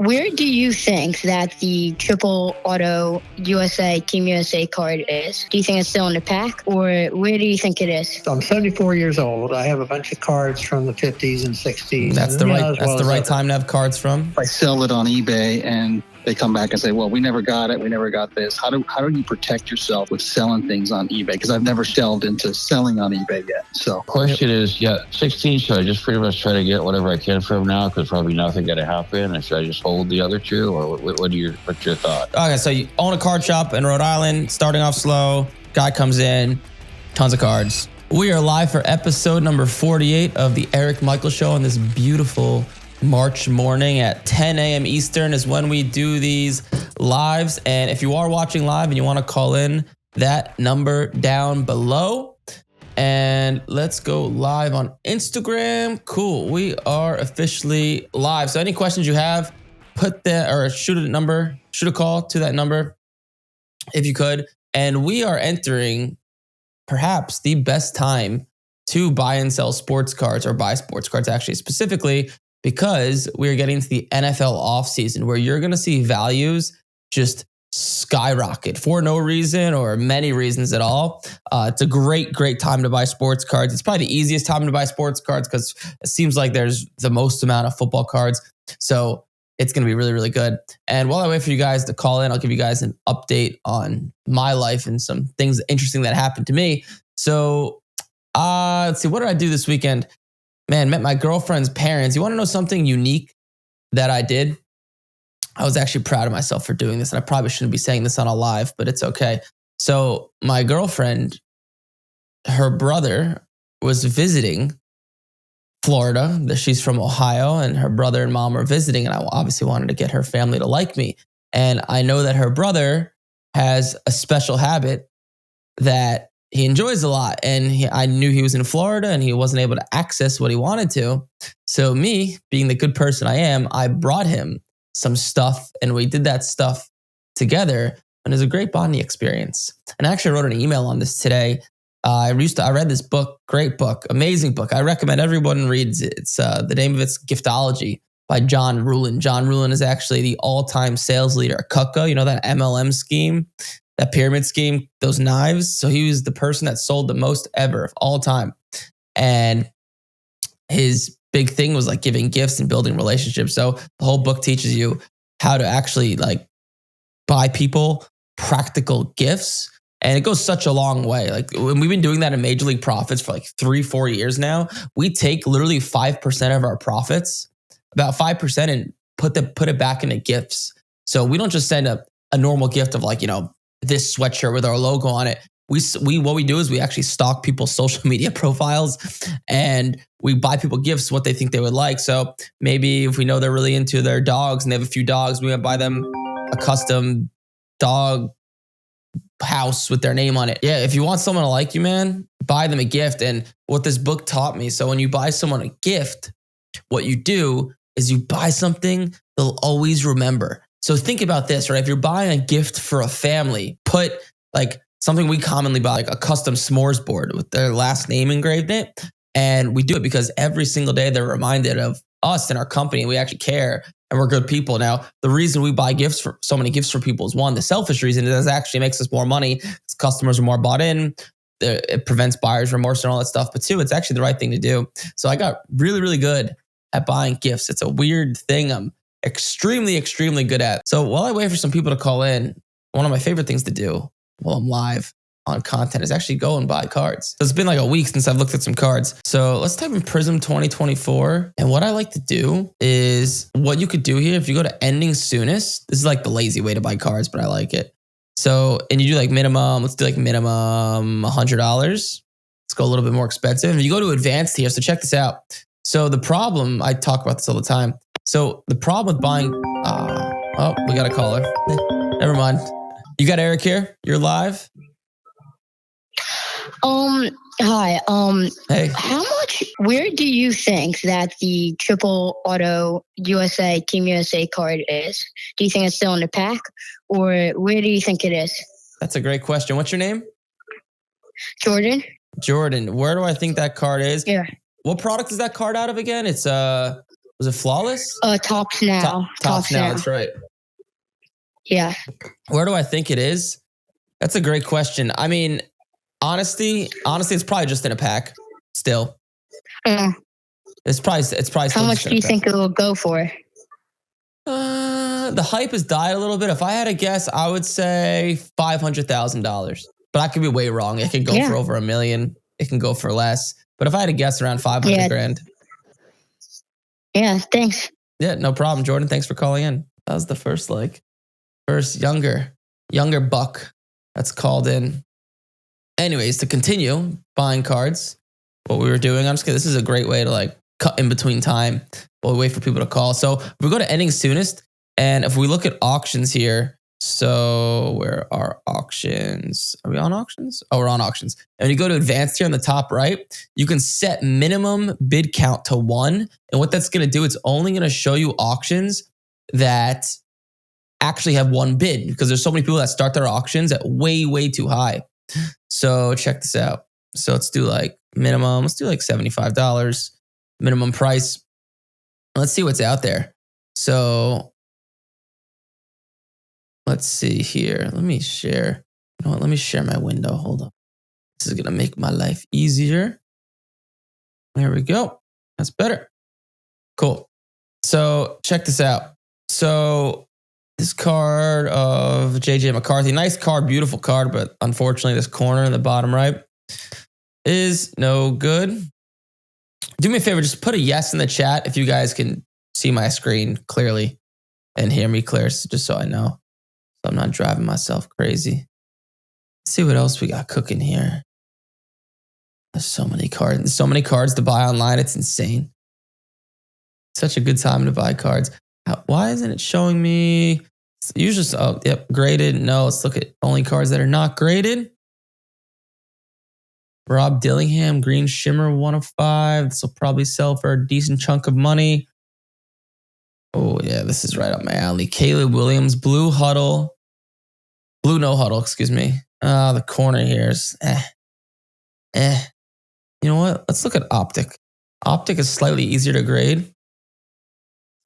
Where do you think that the triple auto USA Team USA card is? Do you think it's still in the pack, or where do you think it is? I'm 74 years old. I have a bunch of cards from the 50s and 60s. That's the right time to have cards from. I sell it on eBay and they come back and say, well, we never got it. We never got this. How do you protect yourself with selling things on eBay? Because I've never delved into selling on eBay yet. So question is, 16, should I just pretty much try to get whatever I can from now? Because probably nothing going to happen. And should I just hold the other two? Or what's your thought? Okay, so you own a card shop in Rhode Island, starting off slow. Guy comes in, tons of cards. We are live for episode number 48 of the Eric Michael Show on this beautiful March morning at 10 a.m. Eastern is when we do these lives. And if you are watching live and you want to call in, that number down below. And let's go live on Instagram. Cool. We are officially live. So any questions you have, put that or shoot a call to that number if you could. And we are entering perhaps the best time to buy and sell sports cards, or buy sports cards actually, specifically because we're getting to the NFL offseason where you're going to see values just skyrocket for no reason or many reasons at all. It's a great time to buy sports cards. It's probably the easiest time to buy sports cards because it seems like there's the most amount of football cards. So it's going to be really, really good. And while I wait for you guys to call in, I'll give you guys an update on my life and some things interesting that happened to me. So let's see, what did I do this weekend? Man, met my girlfriend's parents. You want to know something unique that I did? I was actually proud of myself for doing this, and I probably shouldn't be saying this on a live, but it's okay. So my girlfriend, her brother was visiting Florida. She's from Ohio, and her brother and mom were visiting, and I obviously wanted to get her family to like me. And I know that her brother has a special habit that he enjoys a lot. And I knew he was in Florida and he wasn't able to access what he wanted to. So me, being the good person I am, I brought him some stuff and we did that stuff together. And it was a great bonding experience. And I actually wrote an email on this today. I read this book, great book, amazing book. I recommend everyone reads it. It's the name of it's Giftology by John Ruhlin. John Ruhlin is actually the all-time sales leader at Cutco. You know that MLM scheme? That pyramid scheme, those knives. So he was the person that sold the most ever of all time. And his big thing was like giving gifts and building relationships. So the whole book teaches you how to actually like buy people practical gifts. And it goes such a long way. Like when we've been doing that in Major League Profits for like 3-4 years now, we take literally 5% of our profits, about 5%, and put it back into gifts. So we don't just send a normal gift of like, this sweatshirt with our logo on it. What we do is we actually stalk people's social media profiles and we buy people gifts, what they think they would like. So maybe if we know they're really into their dogs and they have a few dogs, we might buy them a custom dog house with their name on it. Yeah, if you want someone to like you, man, buy them a gift. And what this book taught me, so when you buy someone a gift, what you do is you buy something they'll always remember. So think about this, right? If you're buying a gift for a family, put like something we commonly buy, like a custom s'mores board with their last name engraved in it. And we do it because every single day they're reminded of us and our company. We actually care and we're good people. Now, the reason we buy so many gifts for people is one, the selfish reason is it actually makes us more money because customers are more bought in. It prevents buyer's remorse and all that stuff. But two, it's actually the right thing to do. So I got really, really good at buying gifts. It's a weird thing I'm extremely good at. So while I wait for some people to call in, one of my favorite things to do while I'm live on content is actually go and buy cards. So it's been like a week since I've looked at some cards. So let's type in Prism 2024. And what I like to do is what you could do here, if you go to ending soonest, this is like the lazy way to buy cards, but I like it. So, and you do like minimum, let's do like minimum $100. Let's go a little bit more expensive. If you go to advanced here, so check this out. So the problem, I talk about this all the time. So the problem with buying, we got a caller. Never mind. You got Eric here? You're live? Hi. Hey. Where do you think that the triple auto USA Team USA card is? Do you think it's still in the pack, or where do you think it is? That's a great question. What's your name? Jordan. Jordan. Where do I think that card is? Yeah. What product is that card out of again? It's Was it Flawless? Tops now. Tops now. That's right. Yeah. Where do I think it is? That's a great question. I mean, honestly, it's probably just in a pack. Still, it's probably. How much do you think it will go for? The hype has died a little bit. If I had to guess, I would say $500,000. But I could be way wrong. It could go for over $1 million. It can go for less. But if I had to guess, around 500 grand. Yeah. Thanks. Yeah, no problem, Jordan. Thanks for calling in. That was the first younger buck that's called in. Anyways, to continue buying cards, what we were doing, I'm just kidding. This is a great way to like cut in between time while we wait for people to call. So if we go to ending soonest, and if we look at auctions here, so where are auctions? Are we on auctions? Oh, we're on auctions. And when you go to advanced here on the top right, you can set minimum bid count to 1. And what that's going to do, it's only going to show you auctions that actually have 1 bid, because there's so many people that start their auctions at way, way too high. So check this out. So let's do like minimum. Let's do like $75 minimum price. Let's see what's out there. So let's see here. Let me share. You know what? Let me share my window. Hold on. This is going to make my life easier. There we go. That's better. Cool. So check this out. So this card of JJ McCarthy, nice card, beautiful card, but unfortunately this corner in the bottom right is no good. Do me a favor, just put a yes in the chat if you guys can see my screen clearly and hear me clear, just so I know. So I'm not driving myself crazy. Let's see what else we got cooking here. There's so many cards to buy online. It's insane. Such a good time to buy cards. Why isn't it showing me? Usually, graded. No, let's look at only cards that are not graded. Rob Dillingham, Green Shimmer, 1 of 5. This will probably sell for a decent chunk of money. Oh, yeah, this is right up my alley. Caleb Williams, Blue No Huddle, excuse me. The corner here is You know what? Let's look at Optic. Optic is slightly easier to grade.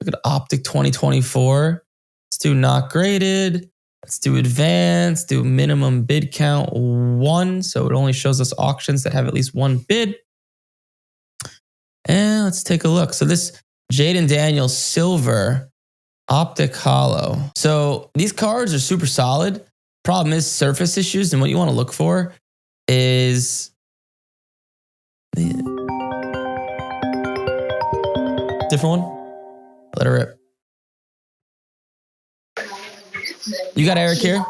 Look at Optic 2024. Let's do not graded. Let's do advanced, do minimum bid count 1. So it only shows us auctions that have at least 1 bid. And let's take a look. So this Jaden Daniels Silver Optic Hollow. So these cards are super solid. Problem is surface issues. And what you want to look for is different one. Let her rip. You got Eric here?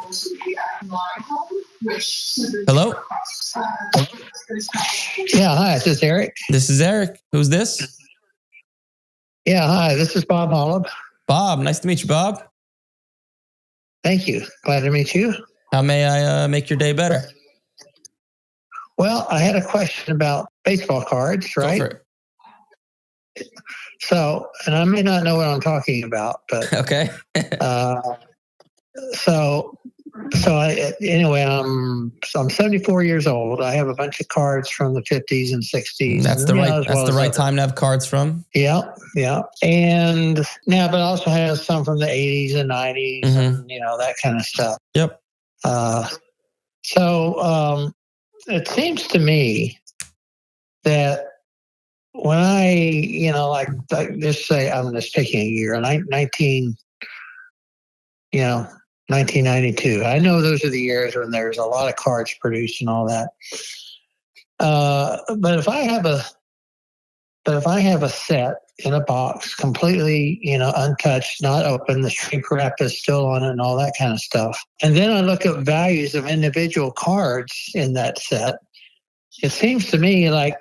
Hello? Yeah, hi, is this Eric? This is Eric. Who's this? Yeah, hi, this is Bob Holub. Bob, nice to meet you, Bob. Thank you. Glad to meet you. How may I make your day better? Well, I had a question about baseball cards, right? Go for it. So, and I may not know what I'm talking about, but okay. Anyway, I'm 74 years old. I have a bunch of cards from the 50s and 60s. That's the right time to have cards from. Yeah. And now, but I also have some from the 80s and 90s, and that kind of stuff. Yep. It seems to me that when I, like just say, I'm just picking a year, 1992. I know those are the years when there's a lot of cards produced and all that. But if I have a set in a box, completely, untouched, not open, the shrink wrap is still on it and all that kind of stuff, and then I look at values of individual cards in that set, it seems to me like,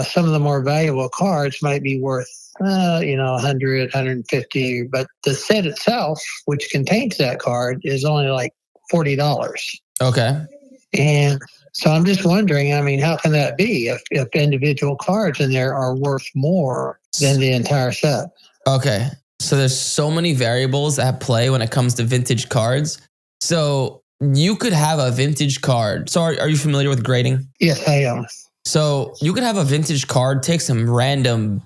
some of the more valuable cards might be worth, 100, 150, but the set itself, which contains that card, is only like $40. Okay. And so I'm just wondering, how can that be if individual cards in there are worth more than the entire set? Okay. So there's so many variables at play when it comes to vintage cards. So you could have a vintage card. So are you familiar with grading? Yes, I am. So you could have a vintage card, take some random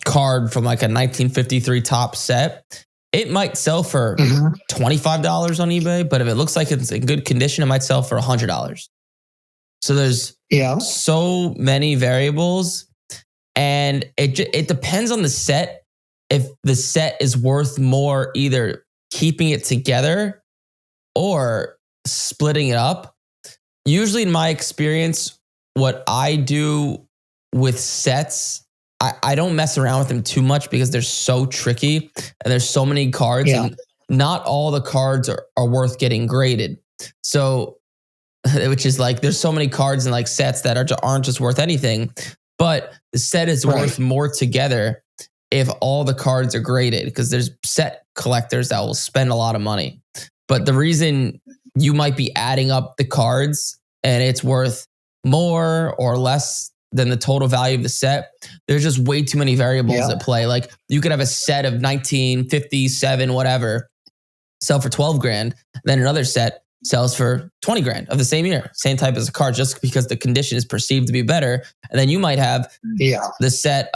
card from like a 1953 top set, it might sell for $25 on eBay, but if it looks like it's in good condition, it might sell for $100. So there's so many variables, and it depends on the set. If the set is worth more, either keeping it together or splitting it up. Usually in my experience, what I do with sets, I don't mess around with them too much because they're so tricky and there's so many cards and not all the cards are worth getting graded. So, which is like, there's so many cards and like sets that aren't just worth anything, but the set is worth more together if all the cards are graded, because there's set collectors that will spend a lot of money. But the reason you might be adding up the cards and it's worth more or less than the total value of the set, there's just way too many variables at play. Like you could have a set of 1957, whatever, sell for 12 grand. Then another set sells for 20 grand of the same year, same type as a card, just because the condition is perceived to be better. And then you might have the set,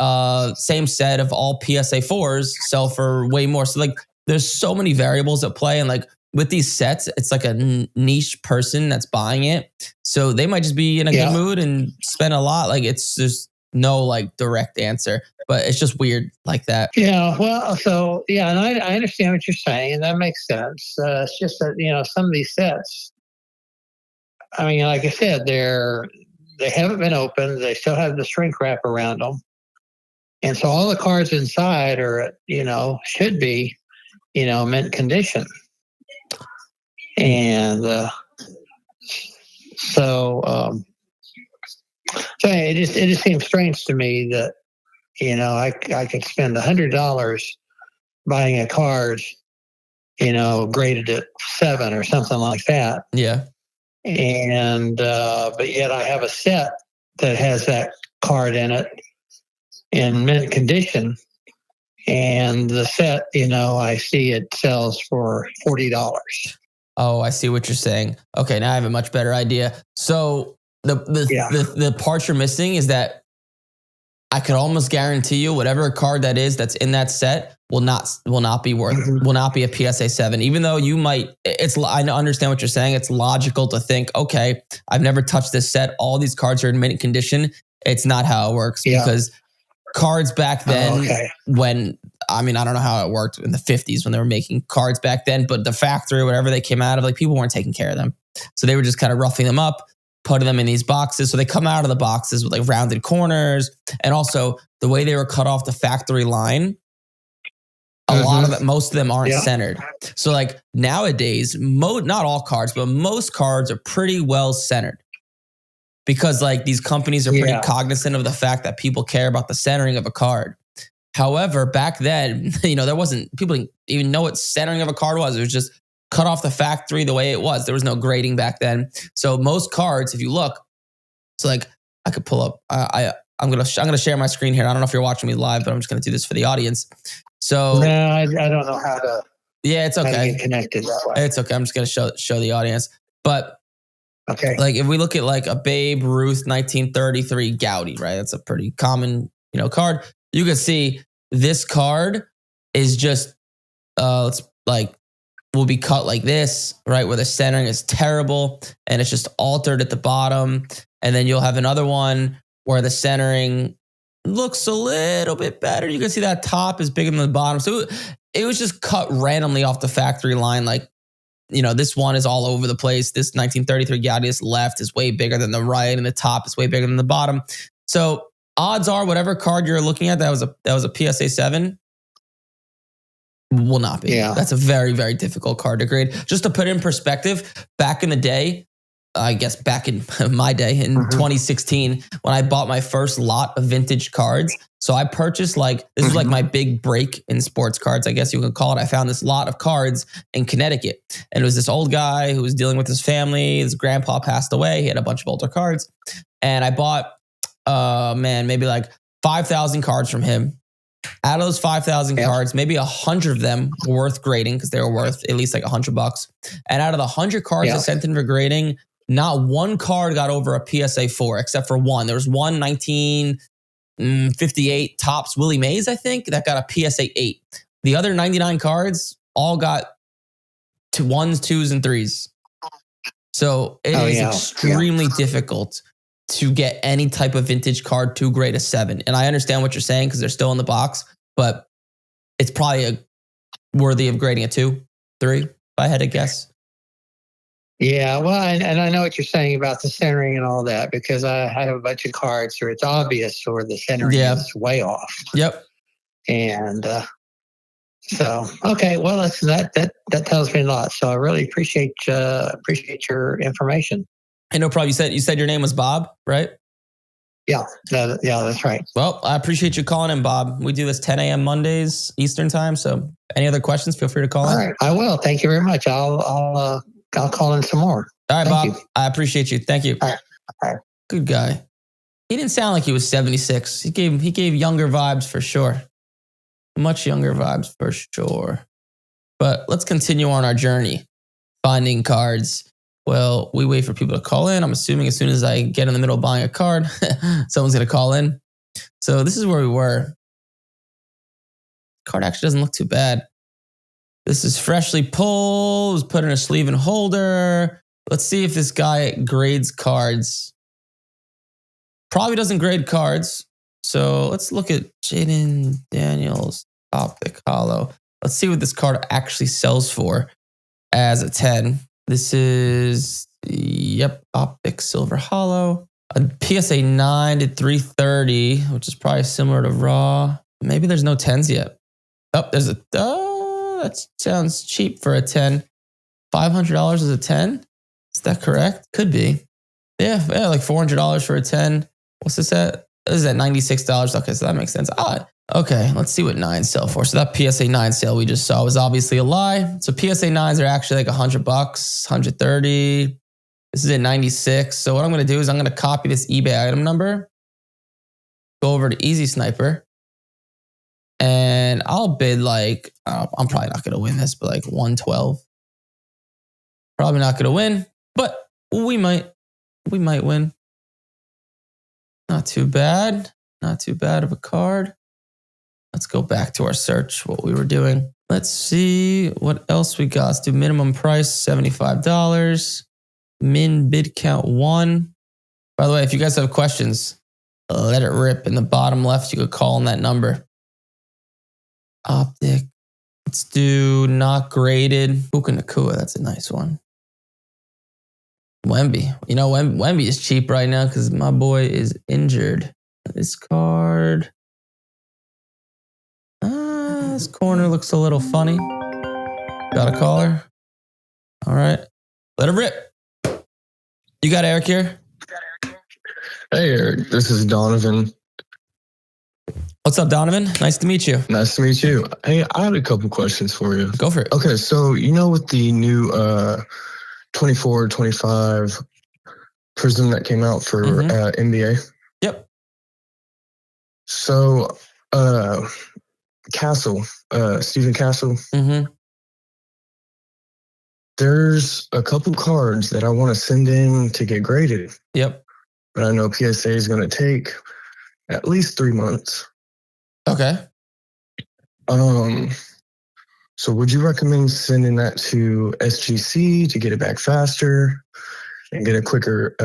same set of all PSA 4s sell for way more. So like there's so many variables at play. And like with these sets, it's like a niche person that's buying it. So they might just be in a good mood and spend a lot. Like there's no like direct answer, but it's just weird like that. Yeah. Well, so and I understand what you're saying, and that makes sense. It's just that, some of these sets, I mean, like I said, they haven't been opened. They still have the shrink wrap around them. And so all the cards inside are, should be, mint condition. And so it just seems strange to me that I could spend $100 buying a card, graded at 7 or something like that. Yeah. And but yet I have a set that has that card in it in mint condition, and the set, I see it sells for $40. Oh, I see what you're saying. Okay, now I have a much better idea. So the part you're missing is that I could almost guarantee you whatever card that is that's in that set will not be worth will not be a PSA 7. Even though you might, I understand what you're saying. It's logical to think, okay, I've never touched this set. All these cards are in mint condition. It's not how it works because cards back then when, I mean, I don't know how it worked in the 50s when they were making cards back then, but the factory, whatever they came out of, like people weren't taking care of them. So they were just kind of roughing them up, putting them in these boxes. So they come out of the boxes with like rounded corners. And also the way they were cut off the factory line, a lot of it, most of them aren't centered. So like nowadays, not all cards, but most cards are pretty well centered. Because like these companies are pretty cognizant of the fact that people care about the centering of a card. However, back then, people didn't even know what centering of a card was. It was just cut off the factory the way it was. There was no grading back then. So most cards, if you look, so like I could pull up, I'm gonna share my screen here. I don't know if you're watching me live, but I'm just gonna do this for the audience. So no, I don't know how to. Yeah, it's okay. How to get connected that way. It's okay. I'm just gonna show the audience, but. Okay. Like if we look at like a Babe Ruth 1933 Gaudy, right? That's a pretty common, card. You can see this card is just will be cut like this, right? Where the centering is terrible and it's just altered at the bottom. And then you'll have another one where the centering looks a little bit better. You can see that top is bigger than the bottom. So it was just cut randomly off the factory line, like, this one is all over the place. This 1933 Gaudy left is way bigger than the right, and the top is way bigger than the bottom. So odds are, whatever card you're looking at that was a PSA 7 will not be. Yeah. That's a very, very difficult card to grade. Just to put it in perspective, back in the day, I guess back in my day in 2016, when I bought my first lot of vintage cards. So I purchased this was like my big break in sports cards, I guess you could call it. I found this lot of cards in Connecticut. And it was this old guy who was dealing with his family. His grandpa passed away. He had a bunch of older cards. And I bought, maybe like 5,000 cards from him. Out of those 5,000 cards, maybe 100 of them were worth grading because they were worth at least like $100. And out of the 100 cards I sent in for grading, not one card got over a PSA 4 except for one. There was one 58 tops Willie Mays, I think, that got a PSA 8. The other 99 cards all got to 1s, 2s, and 3s. So it is extremely difficult to get any type of vintage card to grade a 7. And I understand what you're saying because they're still in the box, but it's probably worthy of grading a 2, 3, if I had to guess. Yeah, well, and I know what you're saying about the centering and all that, because I have a bunch of cards where it's obvious where the centering is way off. Yep. And so, okay, well, that tells me a lot. So I really appreciate your information. Hey, no problem. You said your name was Bob, right? Yeah, that's right. Well, I appreciate you calling in, Bob. We do this 10 a.m. Mondays Eastern time. So any other questions, feel free to call in. All right, I will. Thank you very much. I'll call in some more. All right, Thank Bob. you. I appreciate you. Thank you. All right. Good guy. He didn't sound like he was 76. He gave younger vibes for sure. Much younger vibes for sure. But let's continue on our journey, finding cards. Well, we wait for people to call in. I'm assuming as soon as I get in the middle of buying a card, someone's going to call in. So this is where we were. Card actually doesn't look too bad. This is freshly pulled, was put in a sleeve and holder. Let's see if this guy grades cards. Probably doesn't grade cards. So let's look at Jaden Daniels Optic Hollow. Let's see what this card actually sells for as a 10. This is, Optic Silver Hollow. A PSA 9 to 330, which is probably similar to Raw. Maybe there's no 10s yet. There's a, that sounds cheap for a 10. $500 is a 10? Is that correct? Could be. Yeah, like $400 for a 10. What's this at? This is at $96. Okay, so that makes sense. Okay, let's see what 9s sell for. So that PSA 9 sale we just saw was obviously a lie. So PSA 9s are actually like $100, $130. This is at 96. So what I'm going to do is I'm going to copy this eBay item number, go over to Easy Sniper, and I'll bid like, I'm probably not going to win this, but like 112. Probably not going to win, but we might win. Not too bad. Not too bad of a card. Let's go back to our search, what we were doing. Let's see what else we got. Let's do minimum price, $75. Min bid count 1. By the way, if you guys have questions, let it rip. In the bottom left, you could call on that number. Optic. Let's do not graded. Puka Nakua, that's a nice one. Wemby. You know, Wemby is cheap right now because my boy is injured. This card. This corner looks a little funny. Got a caller. All right. Let it rip. You got Eric here? Hey, Eric. This is Donovan. What's up, Donovan? Nice to meet you. Nice to meet you. Hey, I had a couple questions for you. Go for it. Okay, so with the new 24, 25 Prism that came out for NBA? Yep. So, Castle, Stephen Castle. There's a couple cards that I want to send in to get graded. Yep. But I know PSA is going to take at least 3 months. Okay. So would you recommend sending that to SGC to get it back faster and get a quicker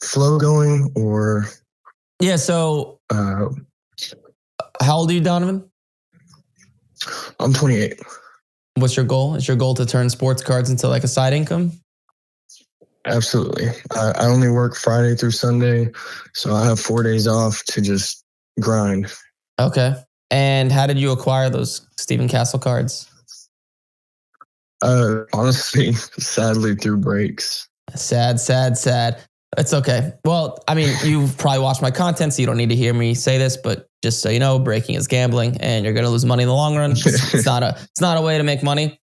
flow going, or? Yeah. So, how old are you, Donovan? I'm 28. What's your goal? Is your goal to turn sports cards into like a side income? Absolutely. I only work Friday through Sunday, so I have 4 days off to just grind. Okay. And how did you acquire those Stephen Castle cards? Honestly, sadly through breaks. Sad. It's okay. Well, I mean, you've probably watched my content, so you don't need to hear me say this, but just so you know, breaking is gambling and you're going to lose money in the long run. It's not a way to make money.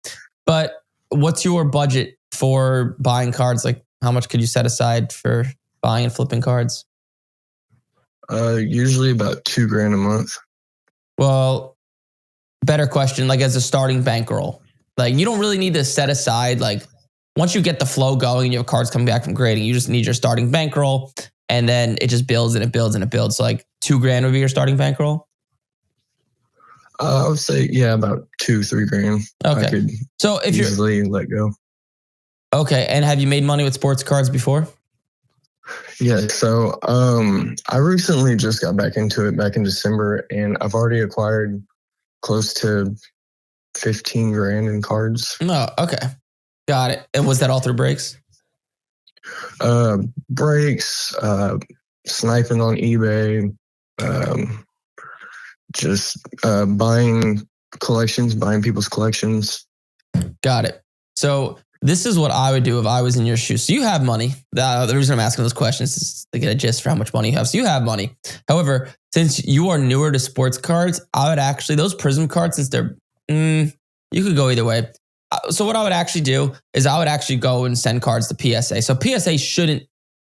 But what's your budget for buying cards? Like, how much could you set aside for buying and flipping cards? Usually about $2,000 a month. Well, better question, like as a starting bankroll. Like, you don't really need to set aside, like, once you get the flow going and you have cards coming back from grading, you just need your starting bankroll. and then it just builds and it builds and it builds. So like $2,000 would be your starting bankroll? I would say, yeah, about $2-3 grand. I could so if easily let go. Okay. And have you made money with sports cards before? Yeah. So I recently just got back into it back in December, and I've already acquired close to 15 grand in cards. No. Okay. Got it. And was that all through breaks? Breaks, sniping on eBay, just buying people's collections. Got it. So this is what I would do if I was in your shoes. So you have money. The reason I'm asking those questions is to get a gist for how much money you have. So you have money. However, since you are newer to sports cards, I would actually, those Prism cards, since they're, you could go either way. So what I would actually do is I would actually go and send cards to PSA. So PSA shouldn't,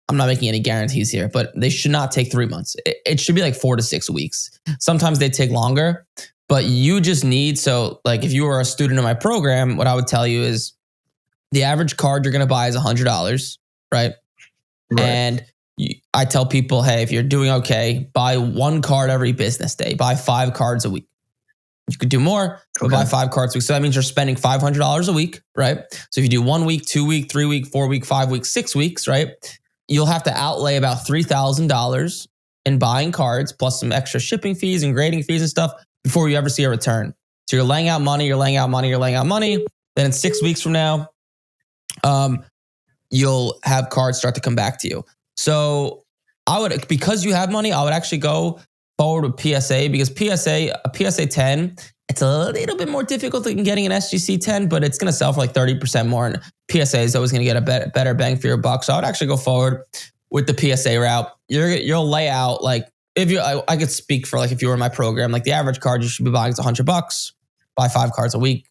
I'm not making any guarantees here, but they should not take 3 months. It should be like 4 to 6 weeks. Sometimes they take longer, but you just need, so like if you were a student in my program, what I would tell you is the average card you're going to buy is $100, right? And I tell people, hey, if you're doing okay, buy 1 card every business day, buy 5 cards a week. You could do more, but buy 5 cards a week. So that means you're spending $500 a week, right? So if you do 1 week, 2 week, 3 week, 4 week, 5 weeks, 6 weeks, right? You'll have to outlay about $3,000 in buying cards, plus some extra shipping fees and grading fees and stuff before you ever see a return. So you're laying out money, you're laying out money, you're laying out money. Then in 6 weeks from now, you'll have cards start to come back to you. So I would, because you have money, I would actually go forward with PSA, because a PSA 10, it's a little bit more difficult than getting an SGC 10, but it's going to sell for like 30% more. And PSA is always going to get a better bang for your buck. So I would actually go forward with the PSA route. You'll lay out like, I could speak for like if you were in my program, like the average card you should be buying is $100, buy 5 cards a week.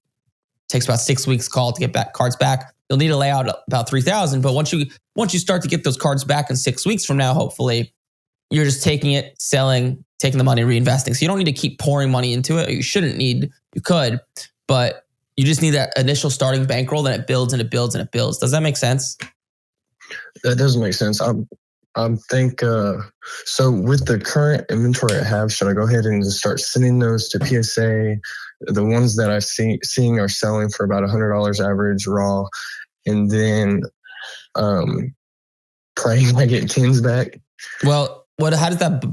Takes about 6 weeks call to get cards back. You'll need to lay out about 3,000. But once you start to get those cards back in 6 weeks from now, hopefully, you're just taking it, selling, taking the money, reinvesting. So you don't need to keep pouring money into it. Or you shouldn't need. You could, but you just need that initial starting bankroll. Then it builds and it builds and it builds. Does that make sense? That does make sense. I think so. With the current inventory I have, should I go ahead and just start sending those to PSA? The ones that I've seeing are selling for about $100 average raw, and then praying I get 10s back. Well, how does that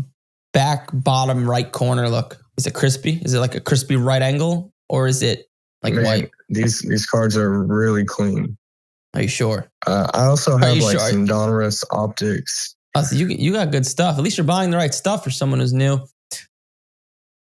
back bottom right corner look? Is it crispy? Is it like a crispy right angle, or is it like white? These cards are really clean. Are you sure? I also have some Donruss optics. Oh, so you got good stuff. At least you're buying the right stuff for someone who's new.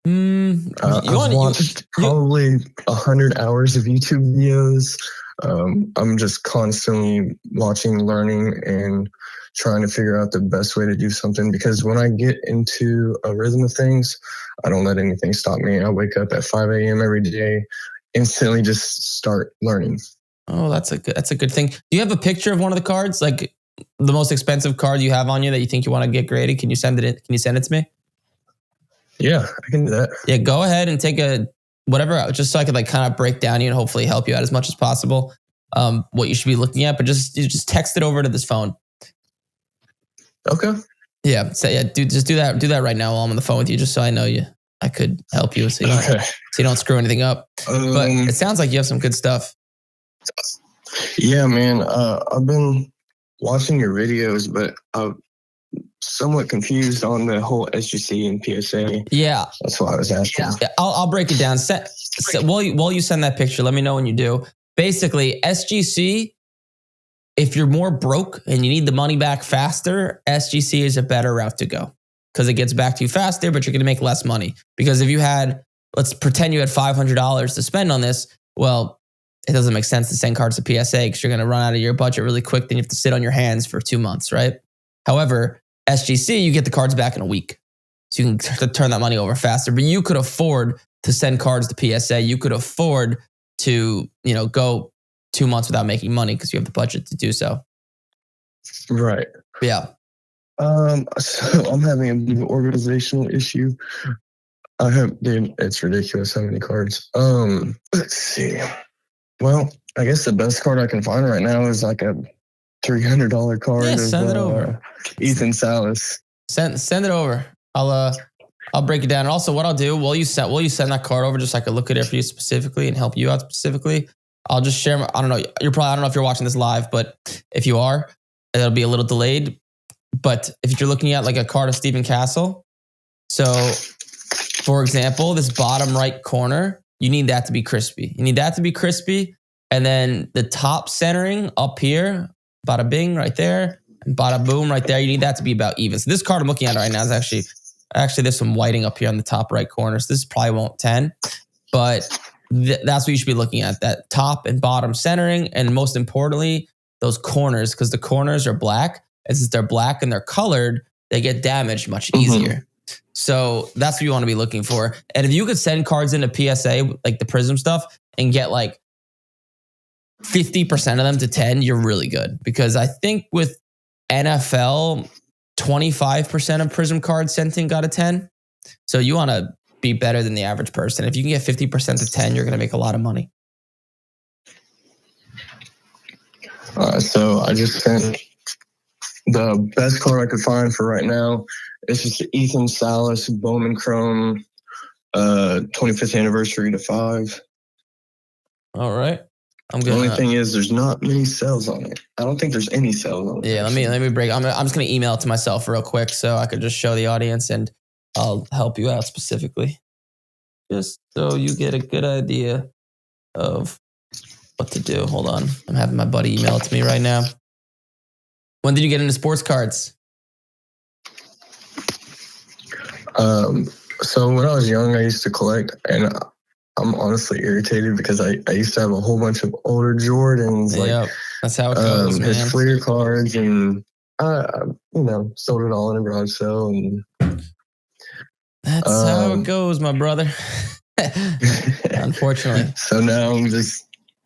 I've watched probably 100 hours of YouTube videos. I'm just constantly watching, learning, and trying to figure out the best way to do something, because when I get into a rhythm of things, I don't let anything stop me. I wake up at 5 a.m. every day, instantly just start learning. Oh, that's a good thing. Do you have a picture of one of the cards, like the most expensive card you have on you that you think you want to get graded? Can you send it in? Can you send it to me? Yeah, I can do that. Yeah, go ahead and take whatever, just so I could like kind of break down you and hopefully help you out as much as possible. What you should be looking at, but just text it over to this phone. Okay. Yeah. So yeah, just do that. Do that right now while I'm on the phone with you, just so I know I could help you, so you don't screw anything up. But it sounds like you have some good stuff. Yeah, man. I've been watching your videos, but I'm somewhat confused on the whole SGC and PSA. Yeah. That's why I was asking. Yeah, I'll break it down. While you send that picture, let me know when you do. Basically, SGC, if you're more broke and you need the money back faster, SGC is a better route to go, because it gets back to you faster, but you're going to make less money. Because if you had, let's pretend you had $500 to spend on this, well, it doesn't make sense to send cards to PSA because you're going to run out of your budget really quick. Then you have to sit on your hands for 2 months, right? However, SGC, you get the cards back in a week. So you can turn that money over faster. But you could afford to send cards to PSA. You could afford to, go 2 months without making money because you have the budget to do so. Right. Yeah. So I'm having a bit of an organizational issue. It's ridiculous how many cards. Let's see. Well, I guess the best card I can find right now is like a $300 card Yeah, of send it over. Ethan Salas. Send it over. I'll break it down. And also, what I'll do, will you send that card over just so I can look at it for you specifically and help you out specifically? I'll just share. I don't know. I don't know if you're watching this live, but if you are, it'll be a little delayed. But if you're looking at like a card of Stephen Castle, so for example, this bottom right corner, you need that to be crispy. And then the top centering up here, bada bing right there, and bada boom right there. You need that to be about even. So this card I'm looking at right now is actually there's some whiting up here on the top right corner. So this probably won't 10, but that's what you should be looking at, that top and bottom centering. And most importantly, those corners, because the corners are black. And since they're black and they're colored, they get damaged much easier. So that's what you want to be looking for. And if you could send cards into PSA, like the Prism stuff, and get like 50% of them to 10, you're really good. Because I think with NFL, 25% of Prism cards sent in got a 10. So you want to be better than the average person. If you can get 50% to 10, you're going to make a lot of money. So I just sent the best card I could find for right now. It's just Ethan Salas Bowman Chrome 25th anniversary to 5. All right. The only thing is there's not many sales on it. I don't think there's any sales on it. Yeah, let me break. I'm just going to email it to myself real quick so I could just show the audience and I'll help you out specifically. Just so you get a good idea of what to do. Hold on. I'm having my buddy email it to me right now. When did you get into sports cards? So when I was young, I used to collect, and I'm honestly irritated because I used to have a whole bunch of older Jordans, like that's how it goes, man. His Fleer cards, and sold it all in a garage sale. And that's how it goes, my brother. Unfortunately. So now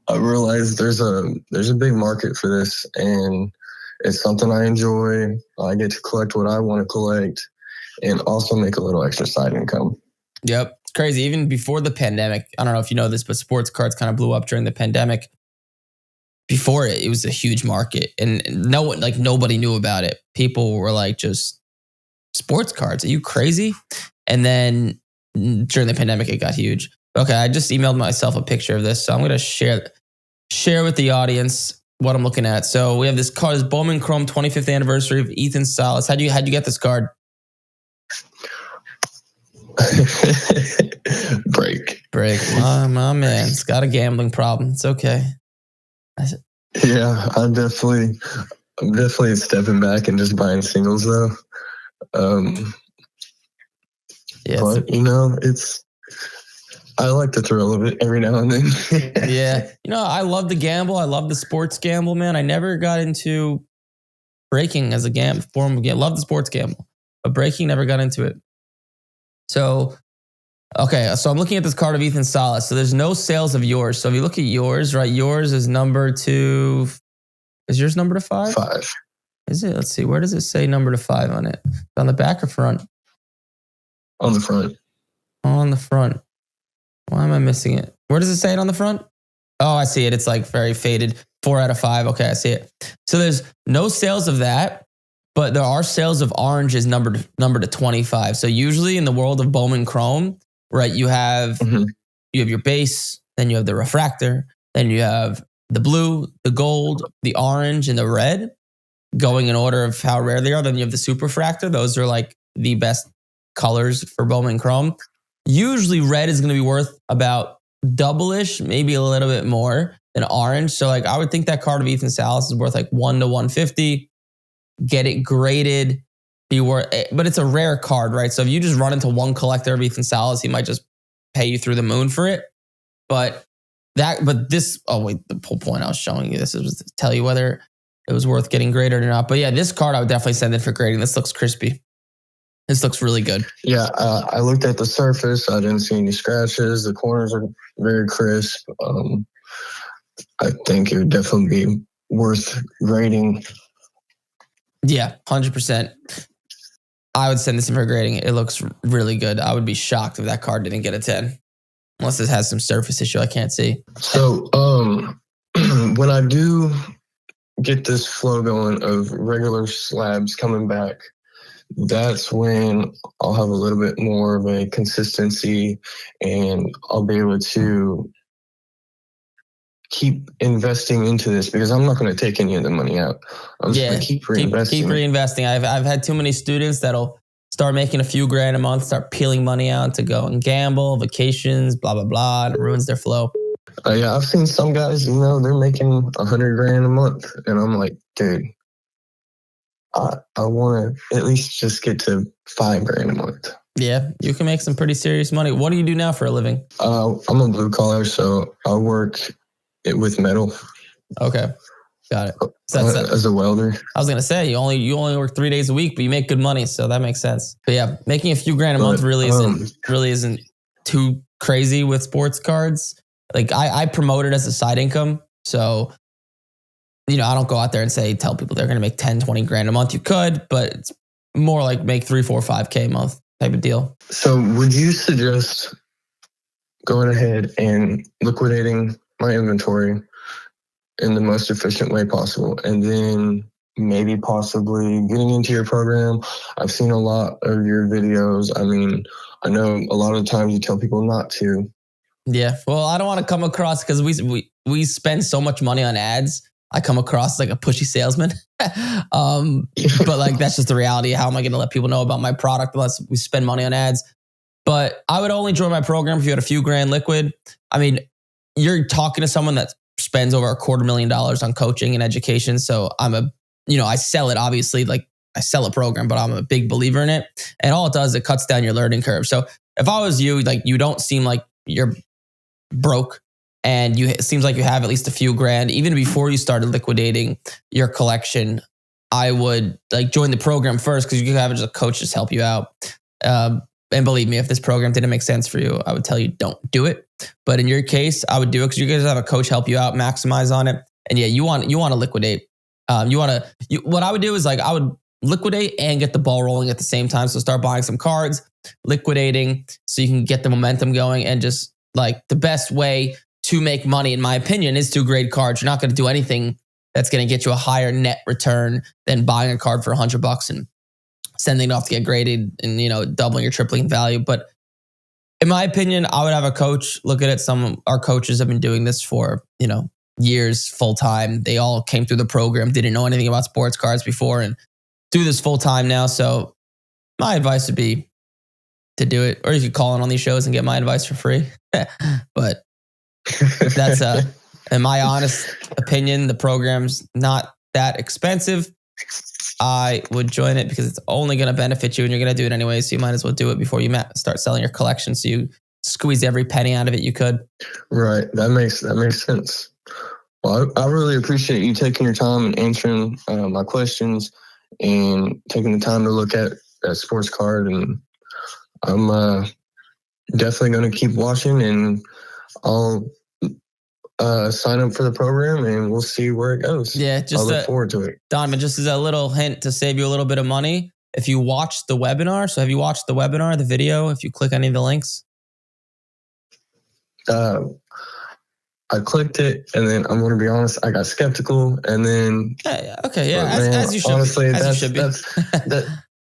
I realize there's a big market for this, and it's something I enjoy. I get to collect what I want to collect and also make a little extra side income. Yep. It's crazy. Even before the pandemic, I don't know if you know this, but sports cards kind of blew up during the pandemic. Before it was a huge market and nobody knew about it. People were like, just sports cards. Are you crazy? And then during the pandemic, it got huge. Okay. I just emailed myself a picture of this. So I'm going to share with the audience what I'm looking at. So we have this card, this Bowman Chrome 25th anniversary of Ethan Salas. How'd you get this card? Break. My man, it's got a gambling problem. It's okay. Yeah, I'm definitely stepping back and just buying singles though. But I like the thrill of it every now and then. Yeah, I love the gamble. I love the sports gamble, man. I never got into breaking as a form of gamble. Love the sports gamble, but breaking, never got into it. So, okay, so I'm looking at this card of Ethan Salas. So there's no sales of yours. So if you look at yours, right, yours is number to, is yours number to 5? 5. Is it? Let's see. Where does it say number to 5 on it? On the back or front? On the front. On the front. Why am I missing it? Where does it say it on the front? Oh, I see it. It's like very faded. 4 out of 5. Okay, I see it. So there's no sales of that. But there are sales of oranges numbered to 25. So usually in the world of Bowman Chrome, right, you have your base, then you have the refractor, then you have the blue, the gold, the orange, and the red going in order of how rare they are. Then you have the superfractor. Those are like the best colors for Bowman Chrome. Usually red is going to be worth about double-ish, maybe a little bit more than orange. So like I would think that card of Ethan Salas is worth like 1 to 150. Get it graded, but it's a rare card, right? So if you just run into one collector of Ethan Salas, he might just pay you through the moon for it. The whole point I was showing you this is to tell you whether it was worth getting graded or not. But yeah, this card I would definitely send in for grading. This looks crispy. This looks really good. Yeah, I looked at the surface. I didn't see any scratches. The corners are very crisp. I think it would definitely be worth grading. Yeah, 100%. I would send this in for grading. It looks really good. I would be shocked if that card didn't get a 10. Unless it has some surface issue I can't see. So when I do get this flow going of regular slabs coming back, that's when I'll have a little bit more of a consistency, and I'll be able to keep investing into this, because I'm not going to take any of the money out. I'm just going to keep reinvesting. Keep reinvesting. I've had too many students that'll start making a few grand a month, start peeling money out to go and gamble, vacations, blah, blah, blah, and it ruins their flow. Yeah, I've seen some guys, they're making $100 grand a month, and I'm like, dude, I want to at least just get to $5 grand a month. Yeah, you can make some pretty serious money. What do you do now for a living? I'm a blue collar, so I work with metal. Okay, got it. So as a welder. I was gonna say you only work 3 days a week, but you make good money, so that makes sense. But yeah, making a few grand a month really isn't too crazy with sports cards. Like I promote it as a side income, so I don't go out there and tell people they're gonna make 10, 20 grand a month. You could, but it's more like make 3, 4, 5K a month type of deal. So would you suggest going ahead and liquidating my inventory in the most efficient way possible, and then maybe possibly getting into your program? I've seen a lot of your videos. I mean, I know a lot of times you tell people not to. Yeah, well, I don't want to come across, because we spend so much money on ads, I come across like a pushy salesman. But like, that's just the reality. How am I going to let people know about my product unless we spend money on ads? But I would only join my program if you had a few grand liquid. I mean, you're talking to someone that spends over $250,000 on coaching and education. So I sell it, obviously, like I sell a program, but I'm a big believer in it. And all it does, it cuts down your learning curve. So if I was you, like, you don't seem like you're broke, and it seems like you have at least a few grand, even before you started liquidating your collection, I would like join the program first, because you can have just a coach just help you out. And believe me, if this program didn't make sense for you, I would tell you don't do it. But in your case, I would do it because you guys have a coach help you out, maximize on it. And yeah, you want to liquidate. What I would do is like I would liquidate and get the ball rolling at the same time. So start buying some cards, liquidating, so you can get the momentum going. And just like the best way to make money, in my opinion, is to grade cards. You're not going to do anything that's going to get you a higher net return than buying a card for $100 and sending it off to get graded and, doubling or tripling value. But in my opinion, I would have a coach look at it. Some of our coaches have been doing this for, years full time. They all came through the program, didn't know anything about sports cards before, and do this full time now. So my advice would be to do it, or you could call in on these shows and get my advice for free. But that's in my honest opinion, the program's not that expensive. I would join it because it's only going to benefit you, and you're going to do it anyway. So you might as well do it before you start selling your collection, so you squeeze every penny out of it you could. Right. That makes sense. Well, I really appreciate you taking your time and answering my questions and taking the time to look at that sports card. And I'm definitely going to keep watching, and I'll sign up for the program, and we'll see where it goes. Yeah, I look forward to it. Donovan, just as a little hint to save you a little bit of money, if you watch the webinar, so have you watched the webinar, the video, if you click any of the links? I clicked it, and then I'm going to be honest, I got skeptical, and then as you should. Honestly, as you should be.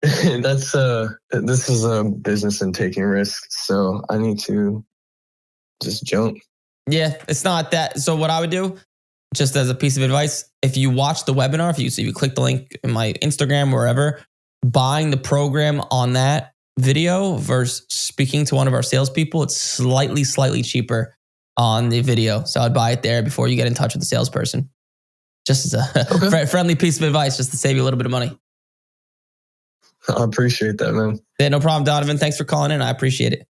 This is a business and taking risks, so I need to just jump. Yeah, it's not that. So what I would do, just as a piece of advice, if you watch the webinar, if you click the link in my Instagram, wherever, buying the program on that video versus speaking to one of our salespeople, it's slightly cheaper on the video. So I'd buy it there before you get in touch with the salesperson. Just as a friendly piece of advice, just to save you a little bit of money. I appreciate that, man. Yeah, no problem, Donovan. Thanks for calling in. I appreciate it.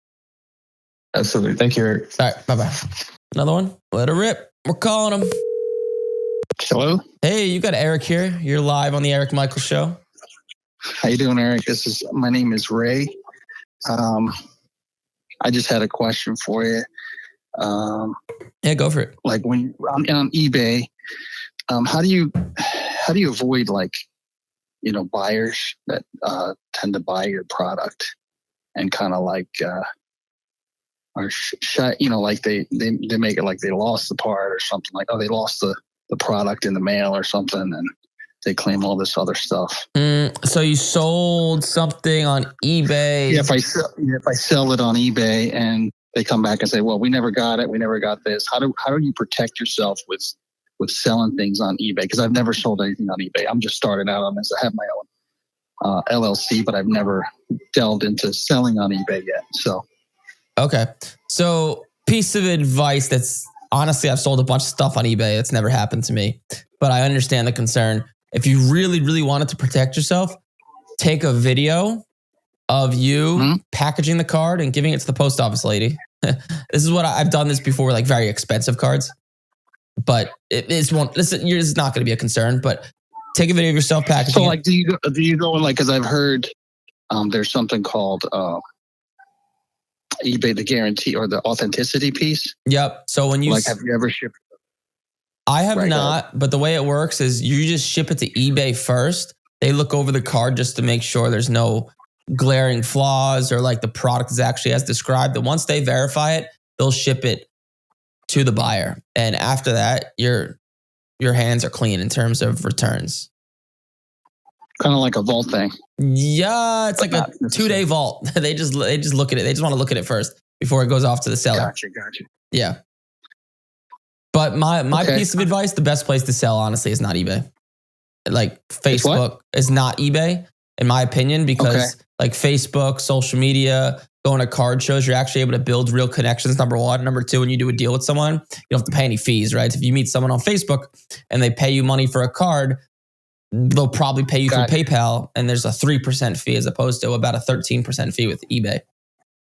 Absolutely. Thank you, Eric. All right. Bye-bye. Another one. Let her rip. We're calling him. Hello. Hey, you got Eric here. You're live on the Eric Michael Show. How you doing, Eric? My name is Ray. I just had a question for you. Yeah, go for it. Like when on eBay, how do you avoid buyers that tend to buy your product and kind of are shy, like they make it like they lost the part or something, like, oh, they lost the product in the mail or something, and they claim all this other stuff. So you sold something on eBay. Yeah, if I sell it on eBay and they come back and say, well, we never got it, we never got this. How do you protect yourself with selling things on eBay? Because I've never sold anything on eBay. I'm just starting out on this. I have my own LLC, but I've never delved into selling on eBay yet. So, okay. So, piece of advice that's honestly, I've sold a bunch of stuff on eBay. It's never happened to me, but I understand the concern. If you really, really wanted to protect yourself, take a video of you packaging the card and giving it to the post office lady. This is what I've done this before, like very expensive cards, but it's not going to be a concern, but take a video of yourself packaging. So like, do you go in like, cause I've heard there's something called eBay, the guarantee or the authenticity piece. Yep. So when you have you ever shipped? I have not, but the way it works is you just ship it to eBay first. They look over the card just to make sure there's no glaring flaws or like the product is actually as described. And once they verify it, they'll ship it to the buyer. And after that, your hands are clean in terms of returns. Kind of like a vault thing. Yeah, it's like a 2-day vault. They just look at it. They just want to look at it first before it goes off to the seller. Gotcha. Yeah. But my piece of advice, the best place to sell, honestly, is not eBay. Like Facebook is not eBay, in my opinion, because like Facebook, social media, going to card shows, you're actually able to build real connections, number one. Number two, when you do a deal with someone, you don't have to pay any fees, right? If you meet someone on Facebook and they pay you money for a card, they'll probably pay you through PayPal, and there's a 3% fee as opposed to about a 13% fee with eBay.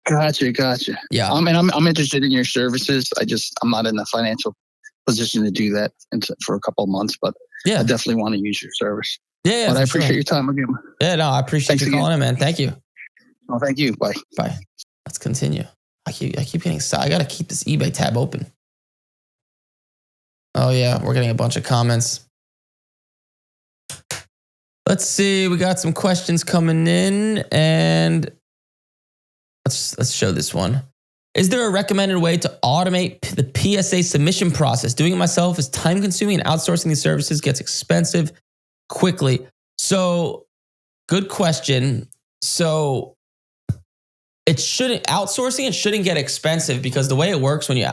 Gotcha. Yeah. I mean, I'm interested in your services. I'm not in the financial position to do that for a couple of months, but I definitely want to use your service. Yeah. But I appreciate your time again. Yeah, no, I appreciate you calling in, man. Thank you. Oh, thank you. Bye. Let's continue. I keep getting excited. I got to keep this eBay tab open. Oh yeah, we're getting a bunch of comments. Let's see. We got some questions coming in, and let's show this one. Is there a recommended way to automate the PSA submission process? Doing it myself is time consuming, and outsourcing these services gets expensive quickly. So, good question. So, outsourcing it shouldn't get expensive, because the way it works when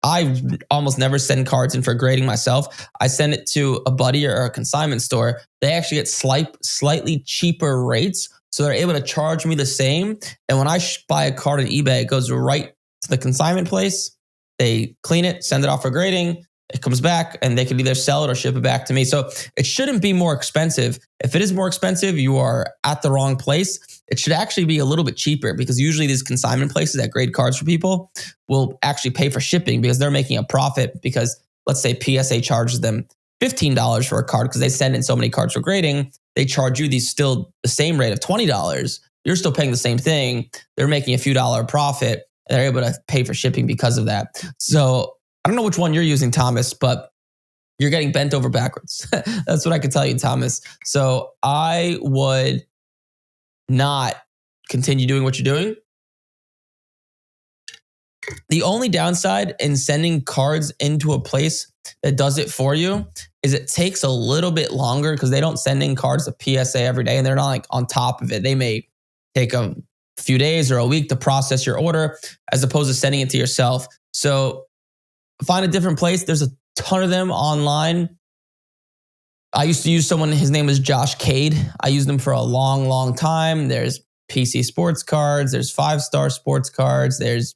I almost never send cards in for grading myself. I send it to a buddy or a consignment store. They actually get slightly cheaper rates. So they're able to charge me the same. And when I buy a card on eBay, it goes right to the consignment place. They clean it, send it off for grading. It comes back, and they can either sell it or ship it back to me. So it shouldn't be more expensive. If it is more expensive, you are at the wrong place. It should actually be a little bit cheaper, because usually these consignment places that grade cards for people will actually pay for shipping, because they're making a profit. Because let's say PSA charges them $15 for a card because they send in so many cards for grading. They charge you the same rate of $20. You're still paying the same thing. They're making a few dollar profit. And they're able to pay for shipping because of that. So I don't know which one you're using, Thomas, but you're getting bent over backwards. That's what I can tell you, Thomas. So I would not continue doing what you're doing. The only downside in sending cards into a place that does it for you is it takes a little bit longer, because they don't send in cards to PSA every day, and they're not like on top of it. They may take a few days or a week to process your order, as opposed to sending it to yourself. So find a different place. There's a ton of them online. I used to use someone, his name was Josh Cade. I used them for a long, long time. There's PC Sports Cards. There's 5-star Sports Cards. There's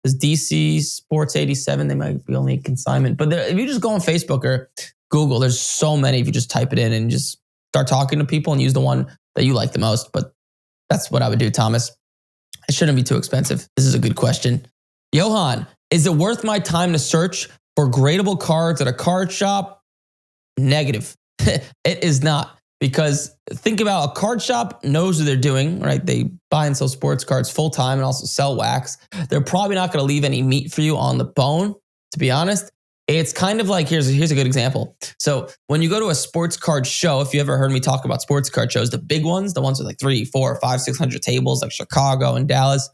DC Sports 87. They might be only a consignment. But if you just go on Facebook or Google, there's so many. If you just type it in and just start talking to people and use the one that you like the most. But that's what I would do, Thomas. It shouldn't be too expensive. This is a good question. Johan, is it worth my time to search for gradable cards at a card shop? Negative. It is not. Because think about, a card shop knows what they're doing, right? They buy and sell sports cards full time and also sell wax. They're probably not going to leave any meat for you on the bone, to be honest. It's kind of like, here's a good example. So when you go to a sports card show, if you ever heard me talk about sports card shows, the big ones, the ones with like 300, 400, 500, 600 tables, like Chicago and Dallas,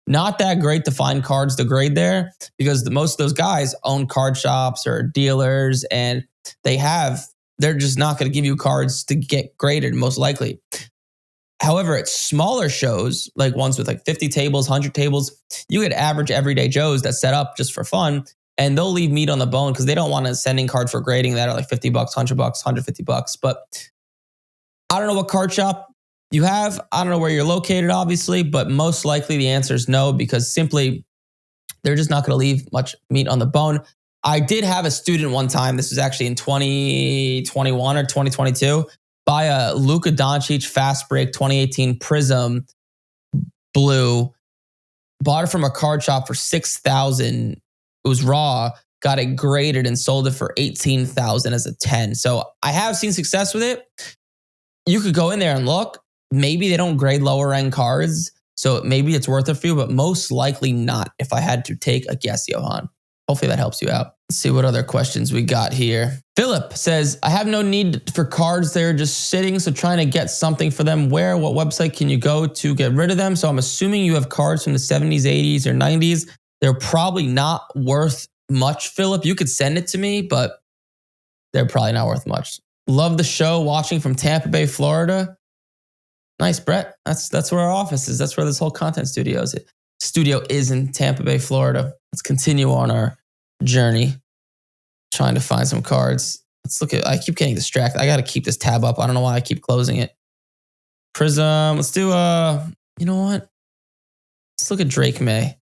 not that great to find cards to grade there, because most of those guys own card shops or dealers, and they're just not going to give you cards to get graded, most likely. However, at smaller shows, like ones with like 50 tables, 100 tables, you get average everyday Joes that set up just for fun, and they'll leave meat on the bone because they don't want to send in cards for grading that are like $50, $100, $150. But I don't know what card shop you have. I don't know where you're located, obviously, but most likely the answer is no, because simply they're just not going to leave much meat on the bone. I did have a student one time, this was actually in 2021 or 2022, buy a Luka Doncic Fast Break 2018 Prism Blue, bought it from a card shop for $6,000. It was raw, got it graded and sold it for $18,000 as a 10. So I have seen success with it. You could go in there and look. Maybe they don't grade lower end cards, so maybe it's worth it for you, but most likely not if I had to take a guess, Johan. Hopefully that helps you out. Let's see what other questions we got here. Philip says, I have no need for cards. They're just sitting, so trying to get something for them. What website can you go to get rid of them? So I'm assuming you have cards from the 70s, 80s, or 90s. They're probably not worth much, Philip. You could send it to me, but they're probably not worth much. Love the show, watching from Tampa Bay, Florida. Nice, Brett. That's where our office is. That's where this whole content studio is in Tampa Bay, Florida. Let's continue on our journey, trying to find some cards. Let's look at, I keep getting distracted. I got to keep this tab up. I don't know why I keep closing it. Prism. Let's do, you know what? Let's look at Drake May.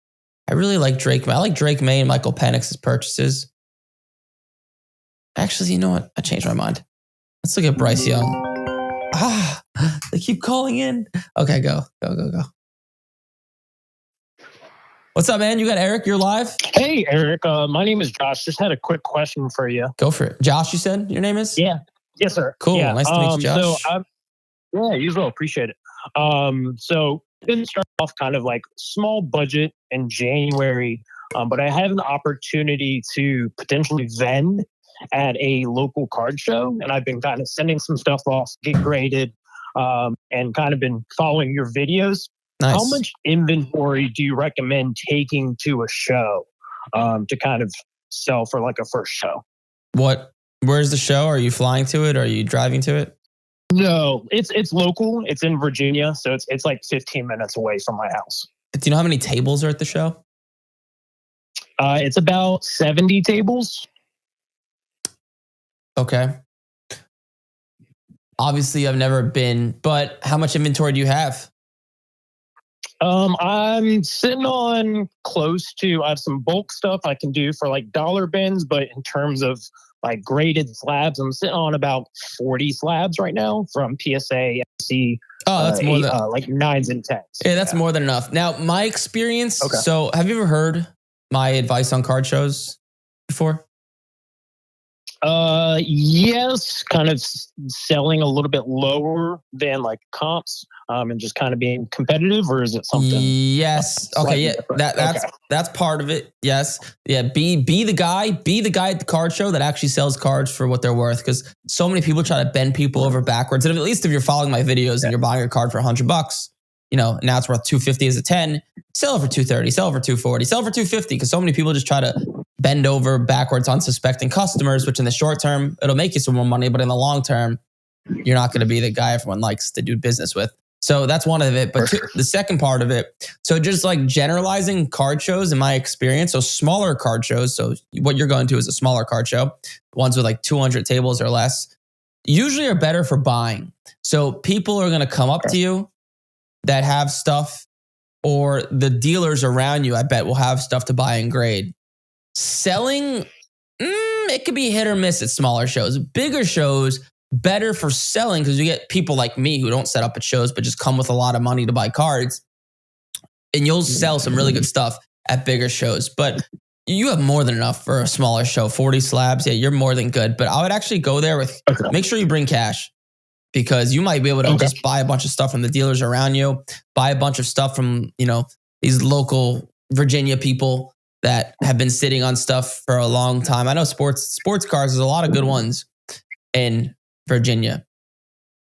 I really like Drake May. I like Drake May and Michael Penix's purchases. Actually, you know what? I changed my mind. Let's look at Bryce Young. They keep calling in. Okay, go. What's up, man? You got Eric? You're live? Hey, Eric. My name is Josh. Just had a quick question for you. Go for it. Josh, you said your name is? Yeah. Yes, sir. Cool. Yeah. Nice to meet you, Josh. Yeah, you as well. Appreciate it. So didn't start off kind of like small budget in January, but I had an opportunity to potentially vend at a local card show, and I've been kind of sending some stuff off, get graded, and kind of been following your videos. Nice. How much inventory do you recommend taking to a show to kind of sell for like a first show? Where's the show? Are you flying to it? Are you driving to it? No, it's local. It's in Virginia, so it's like 15 minutes away from my house. Do you know how many tables are at the show? It's about 70 tables. Okay. Obviously, I've never been, but how much inventory do you have? I'm sitting on close to, I have some bulk stuff I can do for like dollar bins, but in terms of like graded slabs, I'm sitting on about 40 slabs right now from PSA, MC. Oh, that's more than like 9s and 10s. Yeah, that's more than enough. Now, my experience. Okay. So, have you ever heard my advice on card shows before? Yes, kind of selling a little bit lower than like comps, and just kind of being competitive, or is it something? Yes. Okay. Yeah. That's part of it. Yes. Yeah. Be the guy at the card show that actually sells cards for what they're worth. Because so many people try to bend people over backwards. And at least if you're following my videos and you're buying a card for $100, now it's worth $250 as a 10. Sell it for $230. Sell it for $240. Sell it for $250. Because so many people just try to bend over backwards unsuspecting customers, which in the short term, it'll make you some more money. But in the long term, you're not going to be the guy everyone likes to do business with. So that's one of it. But the second part of it, so just like generalizing card shows in my experience, so smaller card shows, so what you're going to is a smaller card show, ones with like 200 tables or less, usually are better for buying. So people are going to come up to you that have stuff, or the dealers around you, I bet, will have stuff to buy and grade. Selling, it could be hit or miss at smaller shows. Bigger shows, better for selling because you get people like me who don't set up at shows but just come with a lot of money to buy cards, and you'll sell some really good stuff at bigger shows. But you have more than enough for a smaller show. 40 slabs, yeah, you're more than good. But I would actually go there with, make sure you bring cash, because you might be able to just buy a bunch of stuff from the dealers around you, buy a bunch of stuff from, these local Virginia people that have been sitting on stuff for a long time. I know sports cars, there's a lot of good ones in Virginia.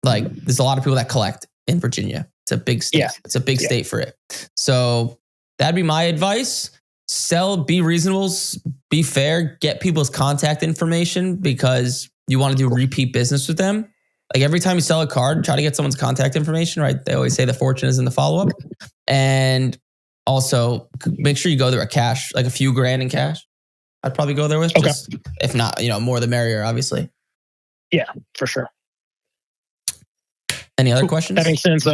Like, there's a lot of people that collect in Virginia. It's a big state. Yeah. It's a big state for it. So that'd be my advice. sell, be reasonable, be fair, get people's contact information because you want to do repeat business with them. Like every time you sell a card, try to get someone's contact information, right? They always say the fortune is in the follow-up. And also make sure you go there at cash, like a few grand in cash. I'd probably go there with. Okay. Just, if not, more the merrier, obviously. Yeah, for sure. Any other questions? That makes sense.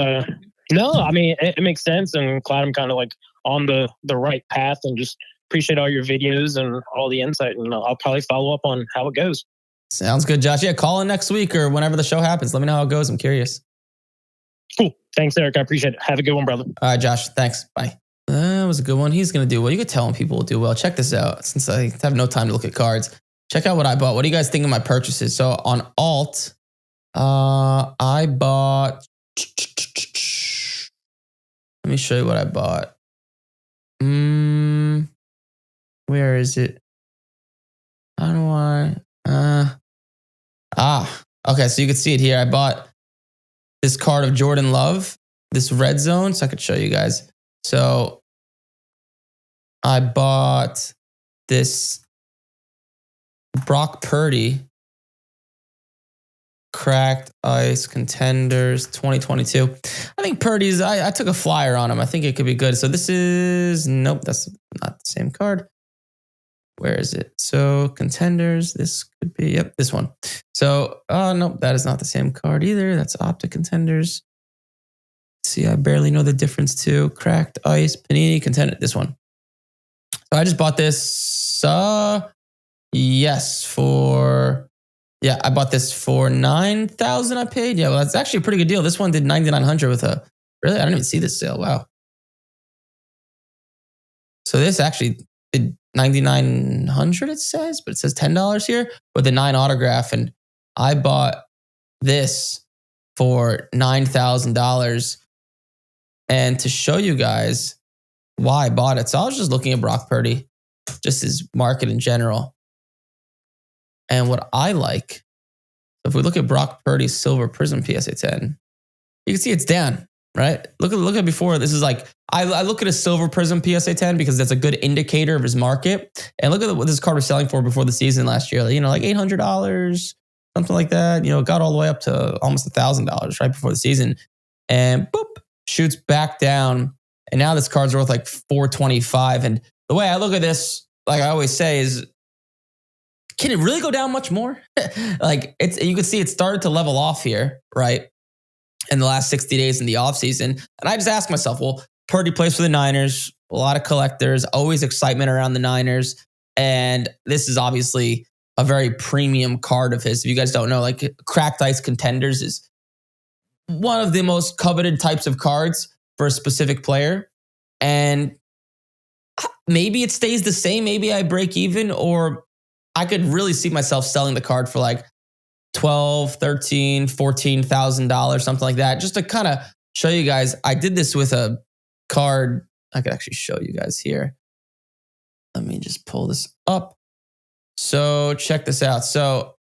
No, I mean, it makes sense. And glad I'm kind of like on the right path, and just appreciate all your videos and all the insight. And I'll probably follow up on how it goes. Sounds good, Josh. Yeah, call in next week or whenever the show happens. Let me know how it goes. I'm curious. Cool. Thanks, Eric. I appreciate it. Have a good one, brother. All right, Josh. Thanks. Bye. That was a good one. He's going to do well. You could tell when people will do well. Check this out. Since I have no time to look at cards, check out what I bought. What do you guys think of my purchases? So on alt, I bought... Let me show you what I bought. Where is it? How do I... okay, so you can see it here. I bought this card of Jordan Love, this red zone, so I could show you guys. So I bought this Brock Purdy Cracked Ice Contenders 2022. I think Purdy's, I took a flyer on him. I think it could be good. So this is, nope, that's not the same card. Where is it? So Contenders, this could be, yep, this one. So, nope, that is not the same card either. That's Optic Contenders. See, I barely know the difference too. Cracked Ice, Panini, Contender, this one. So I just bought this, I bought this for $9,000 I paid. Yeah, well, that's actually a pretty good deal. This one did $9,900 with a, really? I didn't even see this sale. Wow. So this actually did $9,900 it says, but it says $10 here with the 9 autograph. And I bought this for $9,000. And to show you guys why I bought it. So I was just looking at Brock Purdy, just his market in general. And what I like, if we look at Brock Purdy's Silver Prism PSA 10, you can see it's down, right? Look at before. This is like, I look at a Silver Prism PSA 10 because that's a good indicator of his market. And look at what this card was selling for before the season last year. Like $800, something like that. It got all the way up to almost $1,000 right before the season. And boop, shoots back down. And now this card's worth like $425. And the way I look at this, like I always say, is can it really go down much more? You can see it started to level off here, right? In the last 60 days in the offseason. And I just ask myself, well, Purdy plays for the Niners, a lot of collectors, always excitement around the Niners. And this is obviously a very premium card of his. If you guys don't know, like Cracked Ice Contenders is one of the most coveted types of cards for a specific player. And maybe it stays the same. Maybe I break even, or I could really see myself selling the card for like $12,000, $13,000, $14,000, something like that. Just to kind of show you guys, I did this with a card. I could actually show you guys here. Let me just pull this up. So check this out. So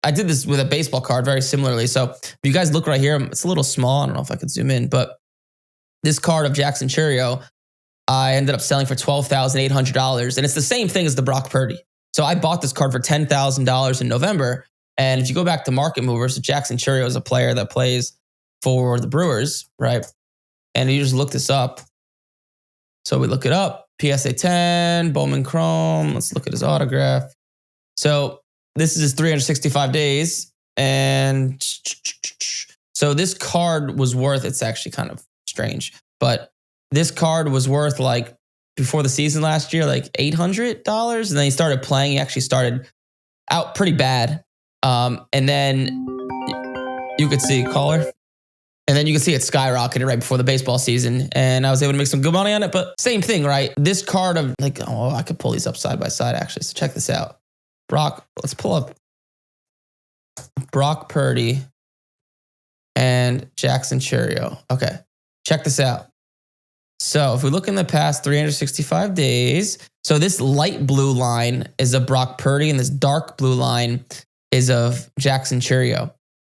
I did this with a baseball card very similarly. So if you guys look right here, it's a little small. I don't know if I could zoom in, but this card of Jackson Cheerio, I ended up selling for $12,800. And it's the same thing as the Brock Purdy. So I bought this card for $10,000 in November. And if you go back to Market Movers, Jackson Cheerio is a player that plays for the Brewers, right? And you just look this up. So we look it up. PSA 10, Bowman Chrome. Let's look at his autograph. So this is his 365 days. And so this card was worth, it's actually kind of strange, but this card was worth like before the season last year, like $800. And then he started playing. He actually started out pretty bad. And then you could see caller. And then you can see it skyrocketed right before the baseball season. And I was able to make some good money on it. But same thing, right? This card of like, I could pull these up side by side actually. So check this out. Let's pull up Brock Purdy and Jackson Cheerio. Okay, check this out. So if we look in the past 365 days, so this light blue line is of Brock Purdy and this dark blue line is of Jackson Cheerio.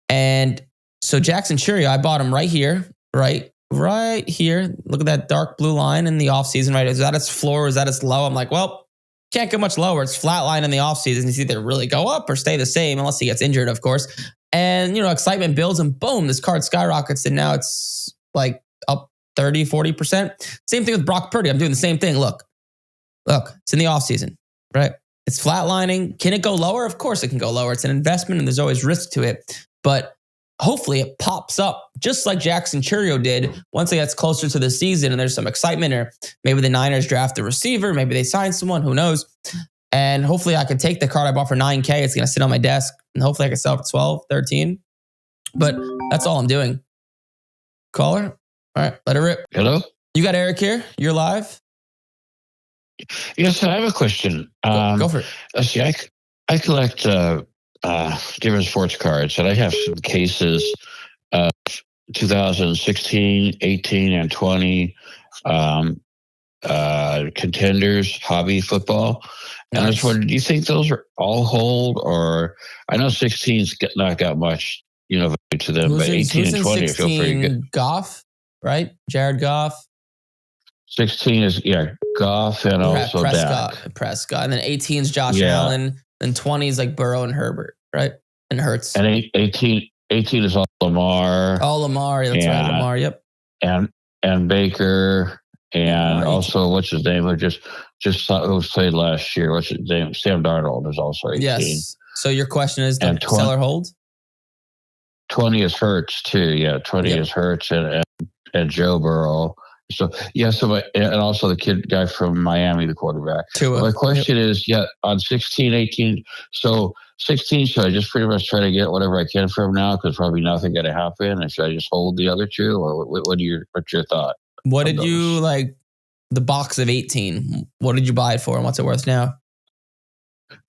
And so Jackson Cheerio, I bought him right here, right? right here. Look at that dark blue line in the offseason, right? Is that its floor? Is that its low? I'm like, well, can't go much lower. It's flat line in the offseason. It's either really go up or stay the same, unless he gets injured, of course. And, excitement builds and boom, this card skyrockets. And now it's like up 30, 40%. Same thing with Brock Purdy. I'm doing the same thing. Look, it's in the offseason, right? It's flatlining. Can it go lower? Of course it can go lower. It's an investment and there's always risk to it. But hopefully it pops up just like Jackson Churio did once it gets closer to the season and there's some excitement, or maybe the Niners draft a receiver, maybe they sign someone, who knows? And hopefully I can take the card I bought for $9K. It's going to sit on my desk and hopefully I can sell it for 12, 13. But that's all I'm doing. Caller? All right, let it rip. Hello? You got Eric here? You're live? Yes, I have a question. Go for it. Let's see, I collect different sports cards, and I have some cases of 2016, 18, and 20 contenders, hobby football. And I was wondering, do you think those are all hold, or I know 16's not got much, value to them, but 18 and 20 feel pretty good. Goff, right? Jared Goff. 16 is Goff and also Prescott, and then 18 is Josh Allen, and 20 is like Burrow and Herbert, right? And Hurts. And 18 is all Lamar. Oh, Lamar, that's right, Lamar. Yep. And Baker, and also what's his name? Who just who was played last year? What's his name? Sam Darnold is also 18. Yes. So your question is, the seller hold? 20 is Hurts too. Yeah, 20 is Hurts and Joe Burrow. So and also the guy from Miami, the quarterback. Tua. My question is, on 16, 18. So 16, should I just pretty much try to get whatever I can from now, because probably nothing going to happen? And should I just hold the other two, or what's your thought? What did you like? The box of 18. What did you buy it for, and what's it worth now?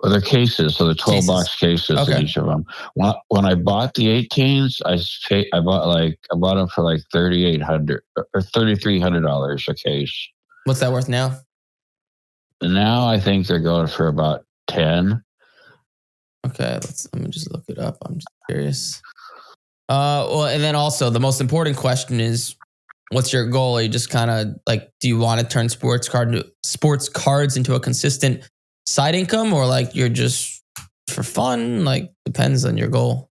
Well, they're cases, so the 12 box cases in each of them. When I bought the 18s, I bought them for like $3,800 or $3,300 a case. What's that worth now? Now I think they're going for about 10. Okay, let me just look it up. I'm just curious. Well, and then also the most important question is, what's your goal? Are you just kind of like, do you want to turn sports cards into a consistent side income, or like you're just for fun? Like, depends on your goal.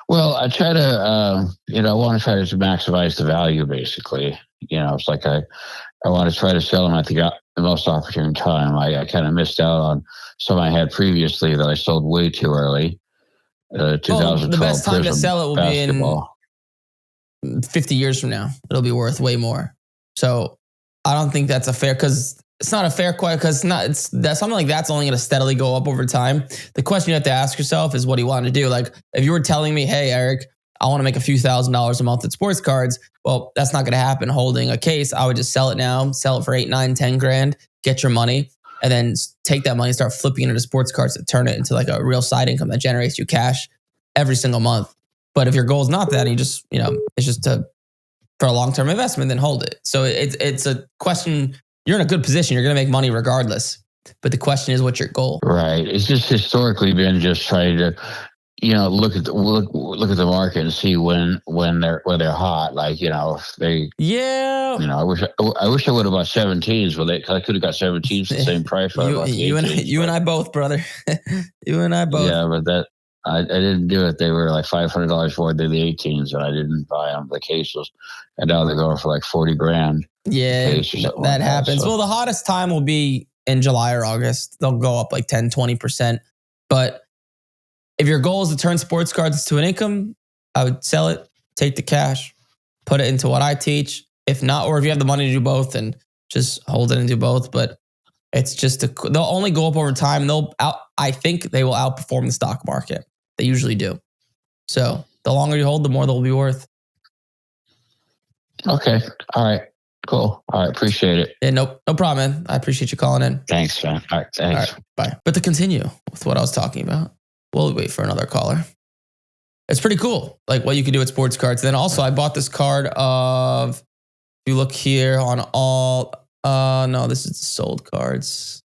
Well, I try to, I want to try to maximize the value, basically. It's like I want to try to sell them at the most opportune time. I kind of missed out on some I had previously that I sold way too early. 2012. The best time to sell it will basketball. be in 50 years from now. It'll be worth way more. So I don't think that's a fair, because it's not a fair question, because that's something like that's only going to steadily go up over time. The question you have to ask yourself is, what do you want to do? Like, if you were telling me, hey, Eric, I want to make a few $1,000s a month at sports cards, well, that's not going to happen holding a case. I would just sell it now, sell it for 8, 9, 10 grand, get your money, and then take that money and start flipping it into sports cards to turn it into like a real side income that generates you cash every single month. But if your goal is not that, you just, it's just for a long-term investment, then hold it. So it's a question. You're in a good position. You're going to make money regardless. But the question is, what's your goal? Right. It's just historically been just trying to, look at the market and see when they're hot. Like, if they, I wish I would have bought 17s, but I could have got 17s for the same price. You and I both, brother. You and I both. Yeah, but I didn't do it. They were like $500 more than the 18s, and I didn't buy them, the cases. And now they're going for like 40 grand. Yeah, that happens. So. Well, the hottest time will be in July or August. They'll go up like 10, 20%. But if your goal is to turn sports cards to an income, I would sell it, take the cash, put it into what I teach. If not, or if you have the money to do both, then just hold it and do both. But it's just, they'll only go up over time. I think they will outperform the stock market. They usually do. So the longer you hold, the more they'll be worth. Okay. All right. Cool. All right. Appreciate it. Yeah, no problem, man. I appreciate you calling in. Thanks, man. All right. Thanks. All right, bye. But to continue with what I was talking about, we'll wait for another caller. It's pretty cool, like what you can do with sports cards. Then also, I bought this card of, if you look here on all, no, this is sold cards.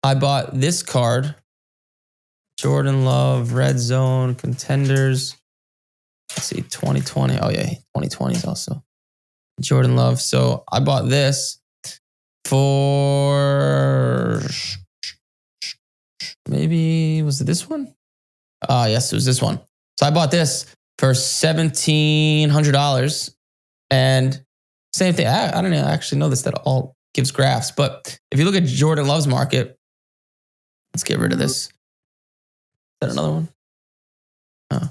I bought this card, Jordan Love, Red Zone, Contenders. let's see, 2020. Oh yeah, 2020 is also Jordan Love. So I bought this for maybe, was it this one? Yes, it was this one. So I bought this for $1,700. And same thing. I don't actually know this that all gives graphs, but if you look at Jordan Love's market, let's get rid of this. Is that another one? Oh.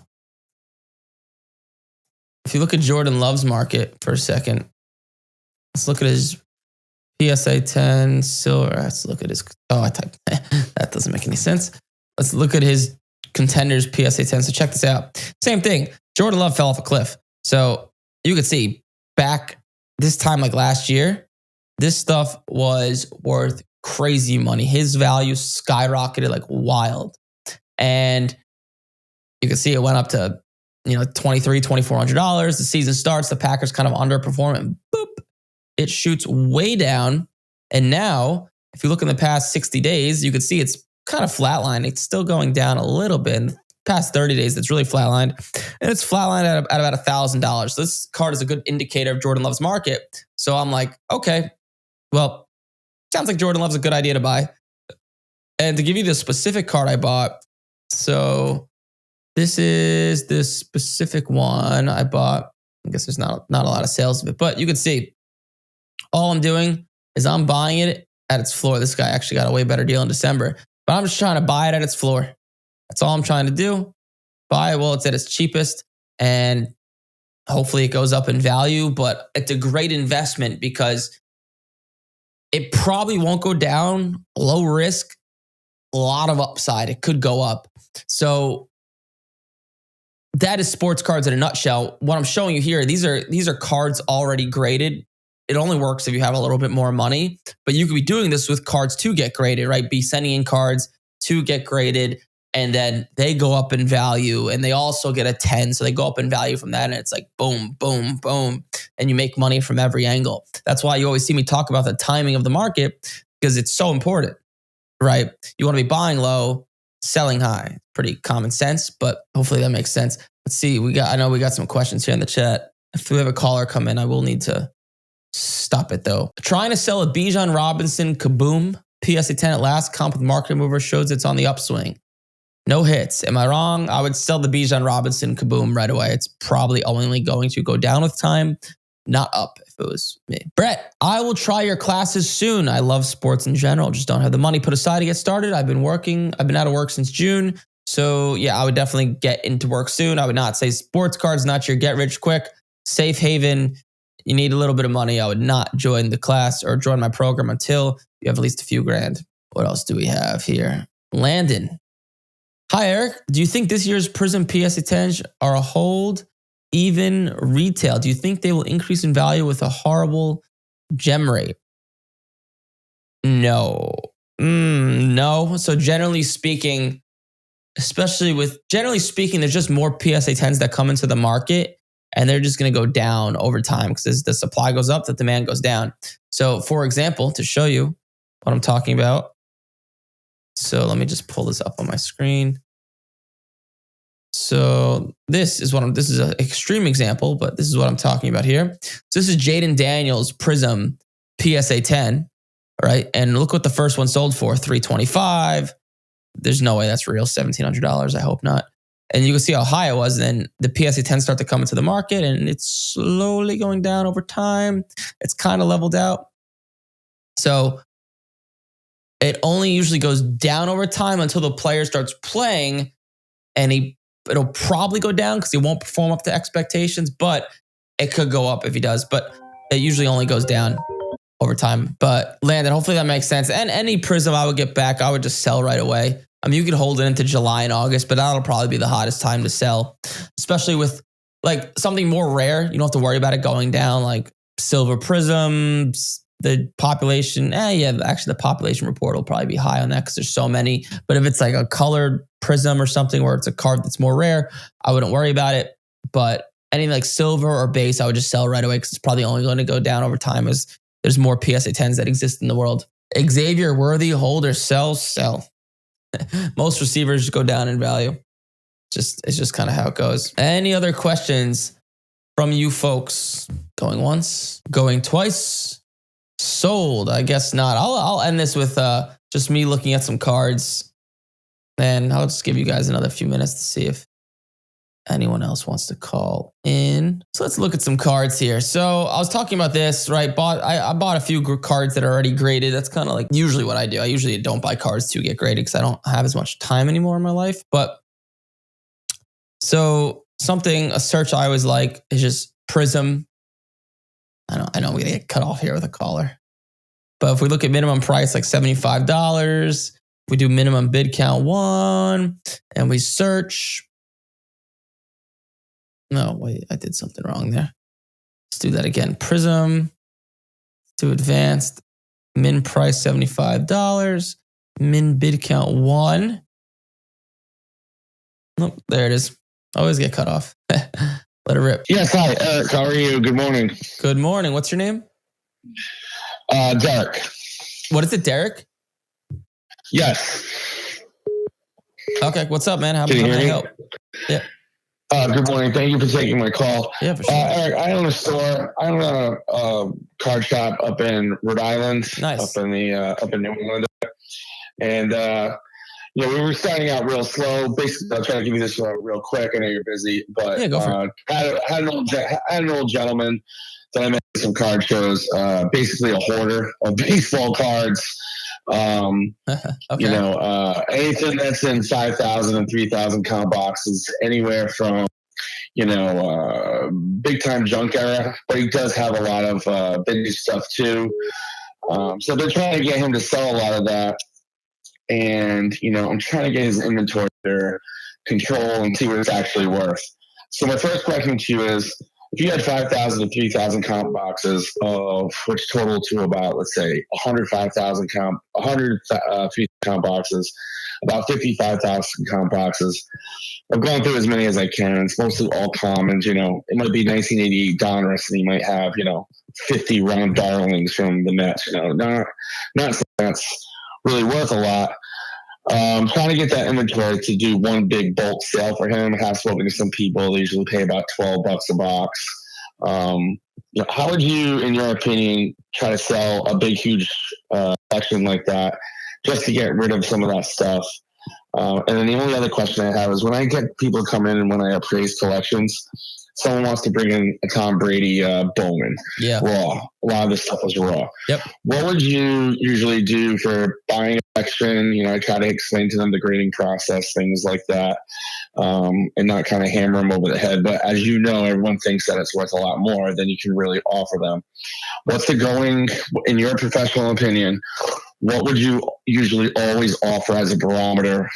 If you look at Jordan Love's market for a second, let's look at his PSA 10 silver. Let's look at his, I typed, that doesn't make any sense. Let's look at his contenders PSA 10. So check this out. Same thing. Jordan Love fell off a cliff. So you could see back this time, like last year, this stuff was worth crazy money. His value skyrocketed like wild. And you can see it went up to, $2,300, $2,400. The season starts, the Packers kind of underperform and boop, it shoots way down. And now, if you look in the past 60 days, you can see it's kind of flatlined. It's still going down a little bit. In the past 30 days, it's really flatlined. And it's flatlined at about $1,000. So this card is a good indicator of Jordan Love's market. So I'm like, okay, well, sounds like Jordan Love's a good idea to buy. And to give you the specific card I bought, so this is this specific one I bought. I guess there's not a lot of sales of it, but you can see all I'm doing is I'm buying it at its floor. This guy actually got a way better deal in December, but I'm just trying to buy it at its floor. That's all I'm trying to do. Buy it while it's at its cheapest, and hopefully it goes up in value, but it's a great investment because it probably won't go down. Low risk, a lot of upside. It could go up. So that is sports cards in a nutshell. What I'm showing you here, these are cards already graded. It only works if you have a little bit more money, but you could be doing this with cards to get graded, right? Be sending in cards to get graded, and then they go up in value, and they also get a 10. So they go up in value from that, and it's like boom, boom, boom, and you make money from every angle. That's why you always see me talk about the timing of the market, because it's so important, right? You want to be buying low, selling high. Pretty common sense, but hopefully that makes sense. Let's see. I know we got some questions here in the chat. If we have a caller come in, I will need to stop it though. Trying to sell a Bijan Robinson Kaboom PSA 10 at last. Comp with market mover shows it's on the upswing. No hits. Am I wrong? I would sell the Bijan Robinson Kaboom right away. It's probably only going to go down with time, not up if it was me. Brett, I will try your classes soon. I love sports in general. Just don't have the money put aside to get started. I've been out of work since June. So yeah, I would definitely get into work soon. I would not say sports cards, not your get rich quick, safe haven. You need a little bit of money. I would not join the class or join my program until you have at least a few grand. What else do we have here? Landon. Hi, Eric. Do you think this year's Prism PSA 10s are a hold, even retail? Do you think they will increase in value with a horrible gem rate? No. No. So generally speaking, there's just more PSA 10s that come into the market, and they're just going to go down over time because as the supply goes up, the demand goes down. So for example, to show you what I'm talking about, so let me just pull this up on my screen. So this is an extreme example, but this is what I'm talking about here. So this is Jaden Daniels Prism PSA 10, right? And look what the first one sold for, $325. There's no way that's real, $1,700. I hope not. And you can see how high it was. And then the PSA 10 start to come into the market, and it's slowly going down over time. It's kind of leveled out. So it only usually goes down over time until the player starts playing, and it'll probably go down because he won't perform up to expectations, but it could go up if he does. But it usually only goes down over time. But Landon, hopefully that makes sense. And any Prism I would get back, I would just sell right away. I mean, you could hold it into July and August, but that'll probably be the hottest time to sell, especially with like something more rare. You don't have to worry about it going down, like silver prisms, the population. The population report will probably be high on that because there's so many. But if it's like a colored prism or something where it's a card that's more rare, I wouldn't worry about it. But anything like silver or base, I would just sell right away because it's probably only going to go down over time as there's more PSA 10s that exist in the world. Xavier Worthy, hold or sell? Sell. Most receivers go down in value. It's just kind of how it goes. Any other questions from you folks? Going once, going twice, sold. I guess not. I'll end this with just me looking at some cards, and I'll just give you guys another few minutes to see if anyone else wants to call in. So let's look at some cards here. So I was talking about this, right? I bought a few cards that are already graded. That's kind of like usually what I do. I usually don't buy cards to get graded because I don't have as much time anymore in my life. But so a search I always like is just Prism. I know I'm going to get cut off here with a caller. But if we look at minimum price, like $75, we do minimum bid count 1, and we search. No, wait, I did something wrong there. Let's do that again. Prism. Let's do advanced. Min price $75. Min bid count 1. Nope, there it is. Always get cut off. Let it rip. Yes, hi, Eric. How are you? Good morning. Good morning. What's your name? Derek. What is it, Derek? Yes. Okay, what's up, man? How Can you can hear I me? help? Yeah. Good morning. Thank you for taking my call. Yeah, for sure. Eric, I own a store. I own a card shop up in Rhode Island. Nice. Up in New England. And we were starting out real slow. Basically, I'll try to give you this real quick. I know you're busy, but Yeah, go for it. had an old gentleman that I met at some card shows. Basically, a hoarder of baseball cards. Okay. Anything that's in 5,000 and 3,000 count boxes, anywhere from big time junk era, but he does have a lot of vintage stuff too. So they're trying to get him to sell a lot of that. And, I'm trying to get his inventory under control and see what it's actually worth. So my first question to you is, if you had 5,000 to 3,000 count boxes, which total to about, let's say, 103 count boxes, about 55,000 count boxes. I've gone through as many as I can. It's mostly all commons. It might be 1988 Donruss, and you might have 50 round darlings from the Mets. Not something that's really worth a lot. I'm trying to get that inventory to do one big bulk sale for him. I have spoken to some people. They usually pay about $12 a box. How would you, in your opinion, try to sell a big, huge collection like that just to get rid of some of that stuff? And then the only other question I have is, when I get people to come in and when I appraise collections, someone wants to bring in a Tom Brady Bowman. Yeah. Raw. A lot of this stuff was raw. Yep. What would you usually do for buying a collection? I try to explain to them the grading process, things like that, and not kind of hammer them over the head. But as you know, everyone thinks that it's worth a lot more than you can really offer them. What's the going, in your professional opinion, what would you usually always offer as a barometer?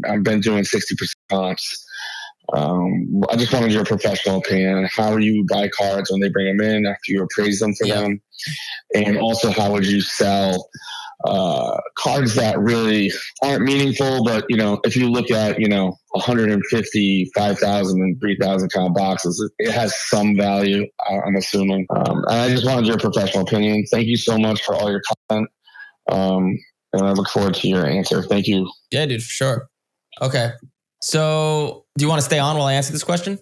I've been doing 60% comps. I just wanted your professional opinion. How do you buy cards when they bring them in after you appraise them for them? And also, how would you sell cards that really aren't meaningful, but if you look at 150, 5,000 and 3,000 count boxes, it has some value, I'm assuming. And I just wanted your professional opinion. Thank you so much for all your content, and I look forward to your answer. Thank you. Yeah, dude, for sure. Okay, so do you want to stay on while I answer this question?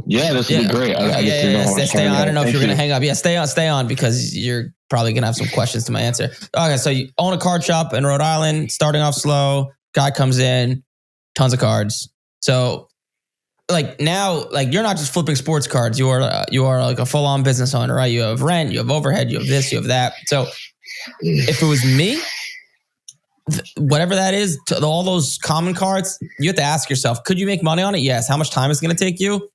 Yeah, this would be great. Stay on. I don't know if you're going to hang up. Yeah, stay on because you're probably going to have some questions to my answer. Okay, so you own a card shop in Rhode Island, starting off slow. Guy comes in, tons of cards. So now, you're not just flipping sports cards. You are like a full on business owner, right? You have rent, you have overhead, you have this, you have that. So if it was me, whatever that is, all those common cards, you have to ask yourself, could you make money on it? Yes. How much time is it going to take you?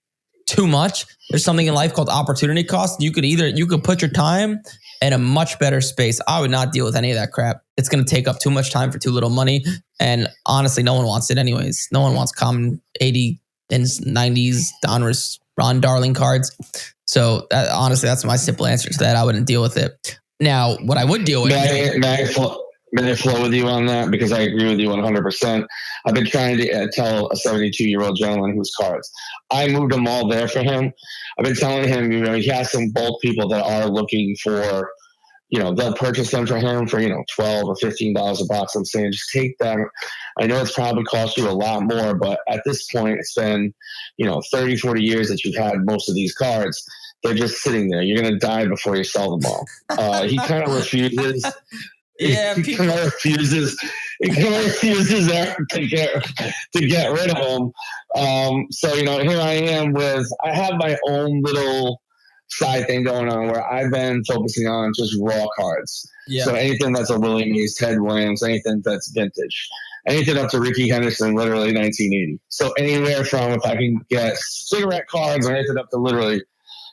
Too much. There's something in life called opportunity cost. You could put your time in a much better space. I would not deal with any of that crap. It's going to take up too much time for too little money. And honestly, no one wants it anyways. No one wants common 80 and 90s Donruss Ron Darling cards. So honestly, that's my simple answer to that. I wouldn't deal with it. Now, what I would deal with... May I flow with you on that? Because I agree with you 100%. I've been trying to tell a 72-year-old gentleman whose cards. I moved them all there for him. I've been telling him, he has some bulk people that are looking for, they'll purchase them for him for, $12 or $15 a box. I'm saying, just take them, I know it's probably cost you a lot more, but at this point, it's been, 30, 40 years that you've had most of these cards. They're just sitting there. You're going to die before you sell them all. He kind of refuses. Yeah, he kind of refuses. He kind of refuses to get rid of them. So here I am I have my own little side thing going on where I've been focusing on just raw cards. Yeah. So anything that's a Willie Mays, Ted Williams, anything that's vintage, anything up to Ricky Henderson, literally 1980. So anywhere from, if I can get cigarette cards or anything up to literally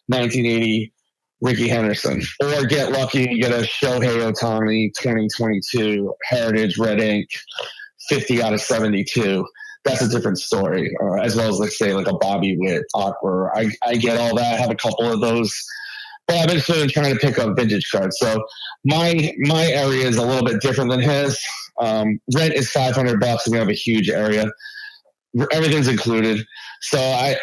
1980 Ricky Henderson, or get lucky and get a Shohei Ohtani 2022 Heritage Red Ink 50 out of 72. That's a different story. As well as, let's say, like a Bobby Witt, Aqua. I get all that. I have a couple of those. But I've been sort of trying to pick up vintage cards. So my area is a little bit different than his. Rent is $500. We have a huge area. Everything's included. So I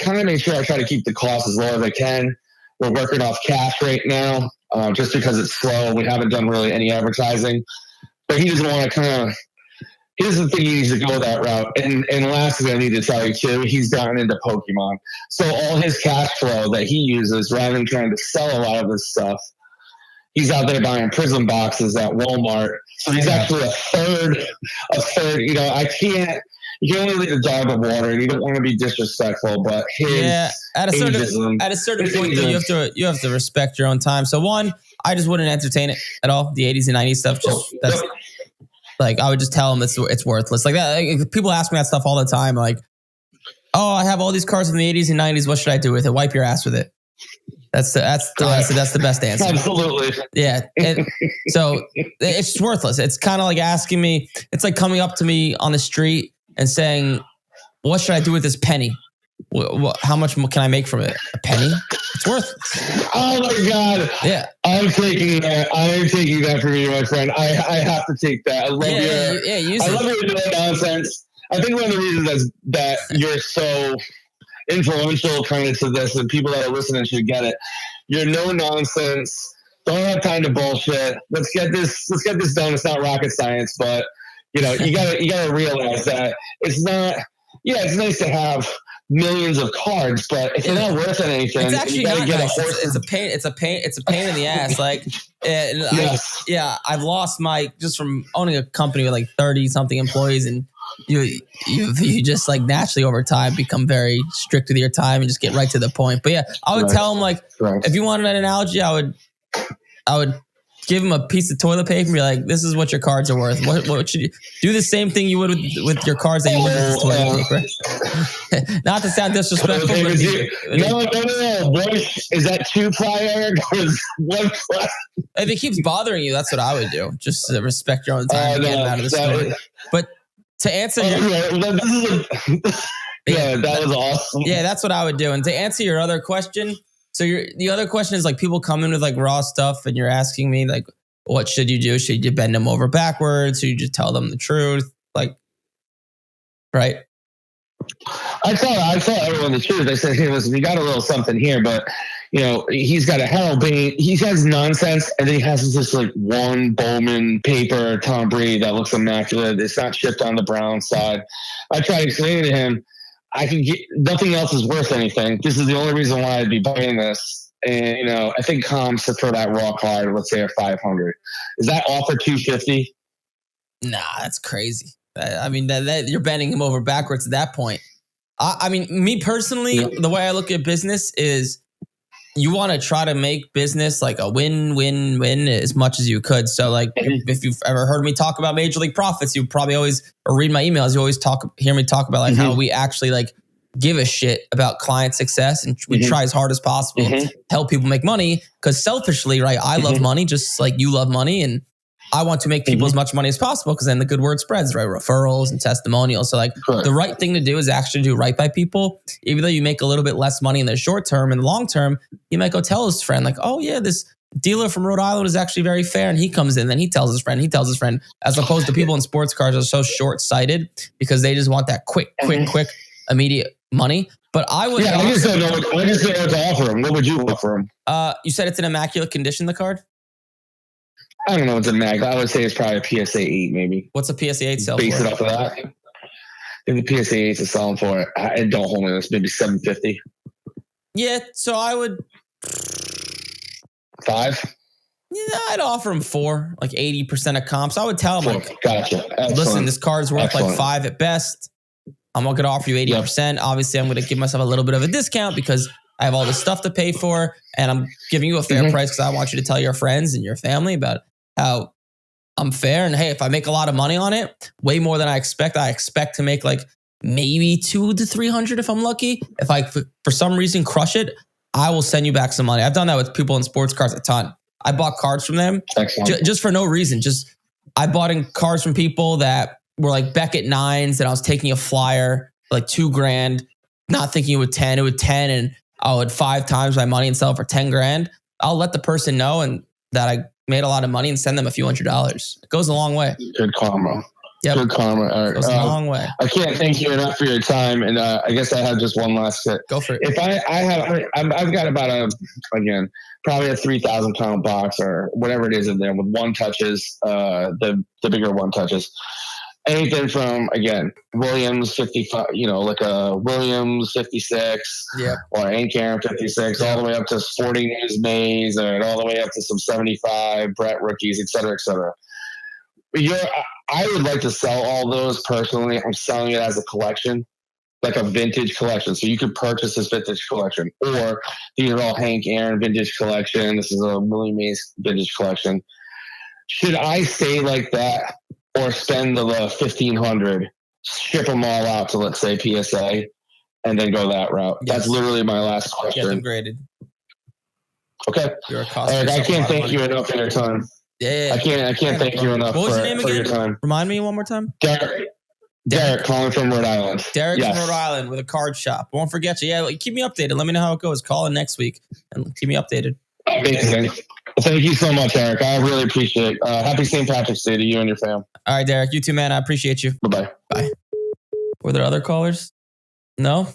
kind of make sure I try to keep the cost as low as I can. We're working off cash right now, just because it's slow. We haven't done really any advertising. But he doesn't want to he doesn't think he needs to go that route. And lastly, I need to tell you too, he's gotten into Pokemon. So all his cash flow that he uses, rather than trying to sell a lot of this stuff, he's out there buying Prism boxes at Walmart. So he's actually a third. You can only lead a dog to water, and you don't want to be disrespectful, but at a certain point, you have to respect your own time. So one, I just wouldn't entertain it at all. The 80s and 90s stuff, like, I would just tell them it's worthless. Like that, like, people ask me that stuff all the time. Like, oh, I have all these cars from the 80s and 90s. What should I do with it? Wipe your ass with it. Honestly, that's the best answer. Absolutely. Yeah. So it's just worthless. It's kind of like asking me. It's like coming up to me on the street and saying, "What should I do with this penny? How much can I make from it? A penny? It's worthless." Oh my God! Yeah, I'm taking that. I'm taking that from you, my friend. I have to take that. I love I love your no nonsense. I think one of the reasons that you're so influential kind of to this, and people that are listening should get it. You're no nonsense. Don't have time to bullshit. Let's get this done. It's not rocket science, but you gotta realize that it's not. Yeah, it's nice to have millions of cards, but if they're not worth anything, it's actually not nice. It's a pain. It's a pain in the ass. Like, yes. I've lost just from owning a company with like 30 something employees, and you just like naturally over time become very strict with your time and just get right to the point. But yeah, I would tell them, like, if you wanted an analogy, I would give them a piece of toilet paper and be like, this is what your cards are worth. What should you do? The same thing you would with your cards that you would with toilet paper. Not to sound disrespectful. No. Boy, is that two prior or is one prior? If it keeps bothering you, that's what I would do. Just to respect your own time and get out of the story. But to answer that was awesome. Yeah, that's what I would do. And to answer your other question, so the other question is, like, people come in with like raw stuff and you're asking me, like, what should you do? Should you bend them over backwards? Should you just tell them the truth? Like, right? I tell everyone the truth. I said, hey, listen, we got a little something here, but he's got a Harold Bain. He has nonsense, and then he has just like one Bowman paper Tom Brady that looks immaculate. It's not shipped on the brown side. I try to explain to him, nothing else is worth anything. This is the only reason why I'd be buying this. And I think comps for that raw card, let's say, are $500. Is that offer $250? Nah, that's crazy. I mean, that you're bending him over backwards at that point. I mean, me personally, the way I look at business is, you want to try to make business like a win-win-win as much as you could. So, like, if you've ever heard me talk about Major League Profits, you probably always, or read my emails, you always hear me talk about like how we actually like give a shit about client success, and we try as hard as possible to help people make money. Because selfishly, right, I love money just like you love money, and I want to make people as much money as possible, because then the good word spreads, right? Referrals and testimonials. So like the right thing to do is actually do right by people. Even though you make a little bit less money in the short term, in the long term, you might go tell his friend, like, oh yeah, this dealer from Rhode Island is actually very fair. And he comes in, then he tells his friend, as opposed to people in sports cars are so short-sighted because they just want that quick, immediate money. But I would... Yeah, I just don't know what to offer him. What would you offer him? You said it's in immaculate condition, the card? I don't know what's a mag. I would say it's probably a PSA 8, maybe. What's a PSA 8 sell Base for? it off of that. I think the PSA 8 is selling for it. And don't hold me this, maybe $750. Yeah, so I would... 5? Yeah, I'd offer him 4, like 80% of comps. I would tell him, 4. like, Gotcha. Excellent. listen, this card's worth like 5 at best. I'm not going to offer you 80%. Yep. Obviously, I'm going to give myself a little bit of a discount because I have all this stuff to pay for, and I'm giving you a fair price because I want you to tell your friends and your family about how I'm fair. And hey, if I make a lot of money on it, way more than I expect to make like maybe 200 to 300 if I'm lucky. If I, for some reason, crush it, I will send you back some money. I've done that with people in sports cards a ton. I bought cards from them just for no reason. I bought in cards from people that were like Beckett 9s, and I was taking a flyer for like $2,000, not thinking it would 10. It would 10, and I would 5 times my money and sell it for $10,000. I'll let the person know and that I made a lot of money and send them a few $100s. It goes a long way. Good karma. Yep. Good karma. It goes a long way. I can't thank you enough for your time, and I guess I have just one last tip. Go for it. If I've got about probably a 3,000 pound box or whatever it is in there with one touches, the bigger one touches. Anything from, again, Williams 55, like a Williams 56 or Hank Aaron 56, all the way up to Sporting News Mays, and all the way up to some 75 Brett rookies, et cetera, et cetera. I would like to sell all those personally. I'm selling it as a collection, like a vintage collection. So you could purchase this vintage collection, or these are all Hank Aaron vintage collection. This is a Willie Mays vintage collection. Should I stay like that, or spend the $1,500, ship them all out to, let's say, PSA, and then go that route? Yes. That's literally my last question. Get them graded. Okay. You're a cost. I can't thank you enough for your time. Yeah. I can't thank you enough for your time. Remind me one more time. Derek calling from Rhode Island. Derek from Rhode Island with a card shop. Won't forget you. Yeah, keep me updated. Let me know how it goes. Call in next week and keep me updated. Amazing. Thank you so much, Eric. I really appreciate it. Happy St. Patrick's Day to you and your fam. All right, Derek. You too, man. I appreciate you. Bye-bye. Bye. Were there other callers? No?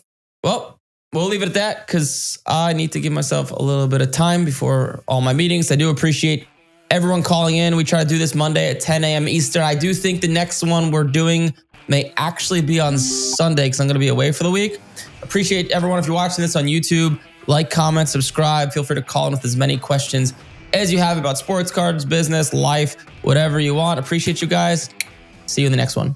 Well, we'll leave it at that because I need to give myself a little bit of time before all my meetings. I do appreciate everyone calling in. We try to do this Monday at 10 a.m. Eastern. I do think the next one we're doing may actually be on Sunday because I'm going to be away for the week. Appreciate everyone. If you're watching this on YouTube, like, comment, subscribe. Feel free to call in with as many questions as you have about sports cards, business, life, whatever you want. Appreciate you guys. See you in the next one.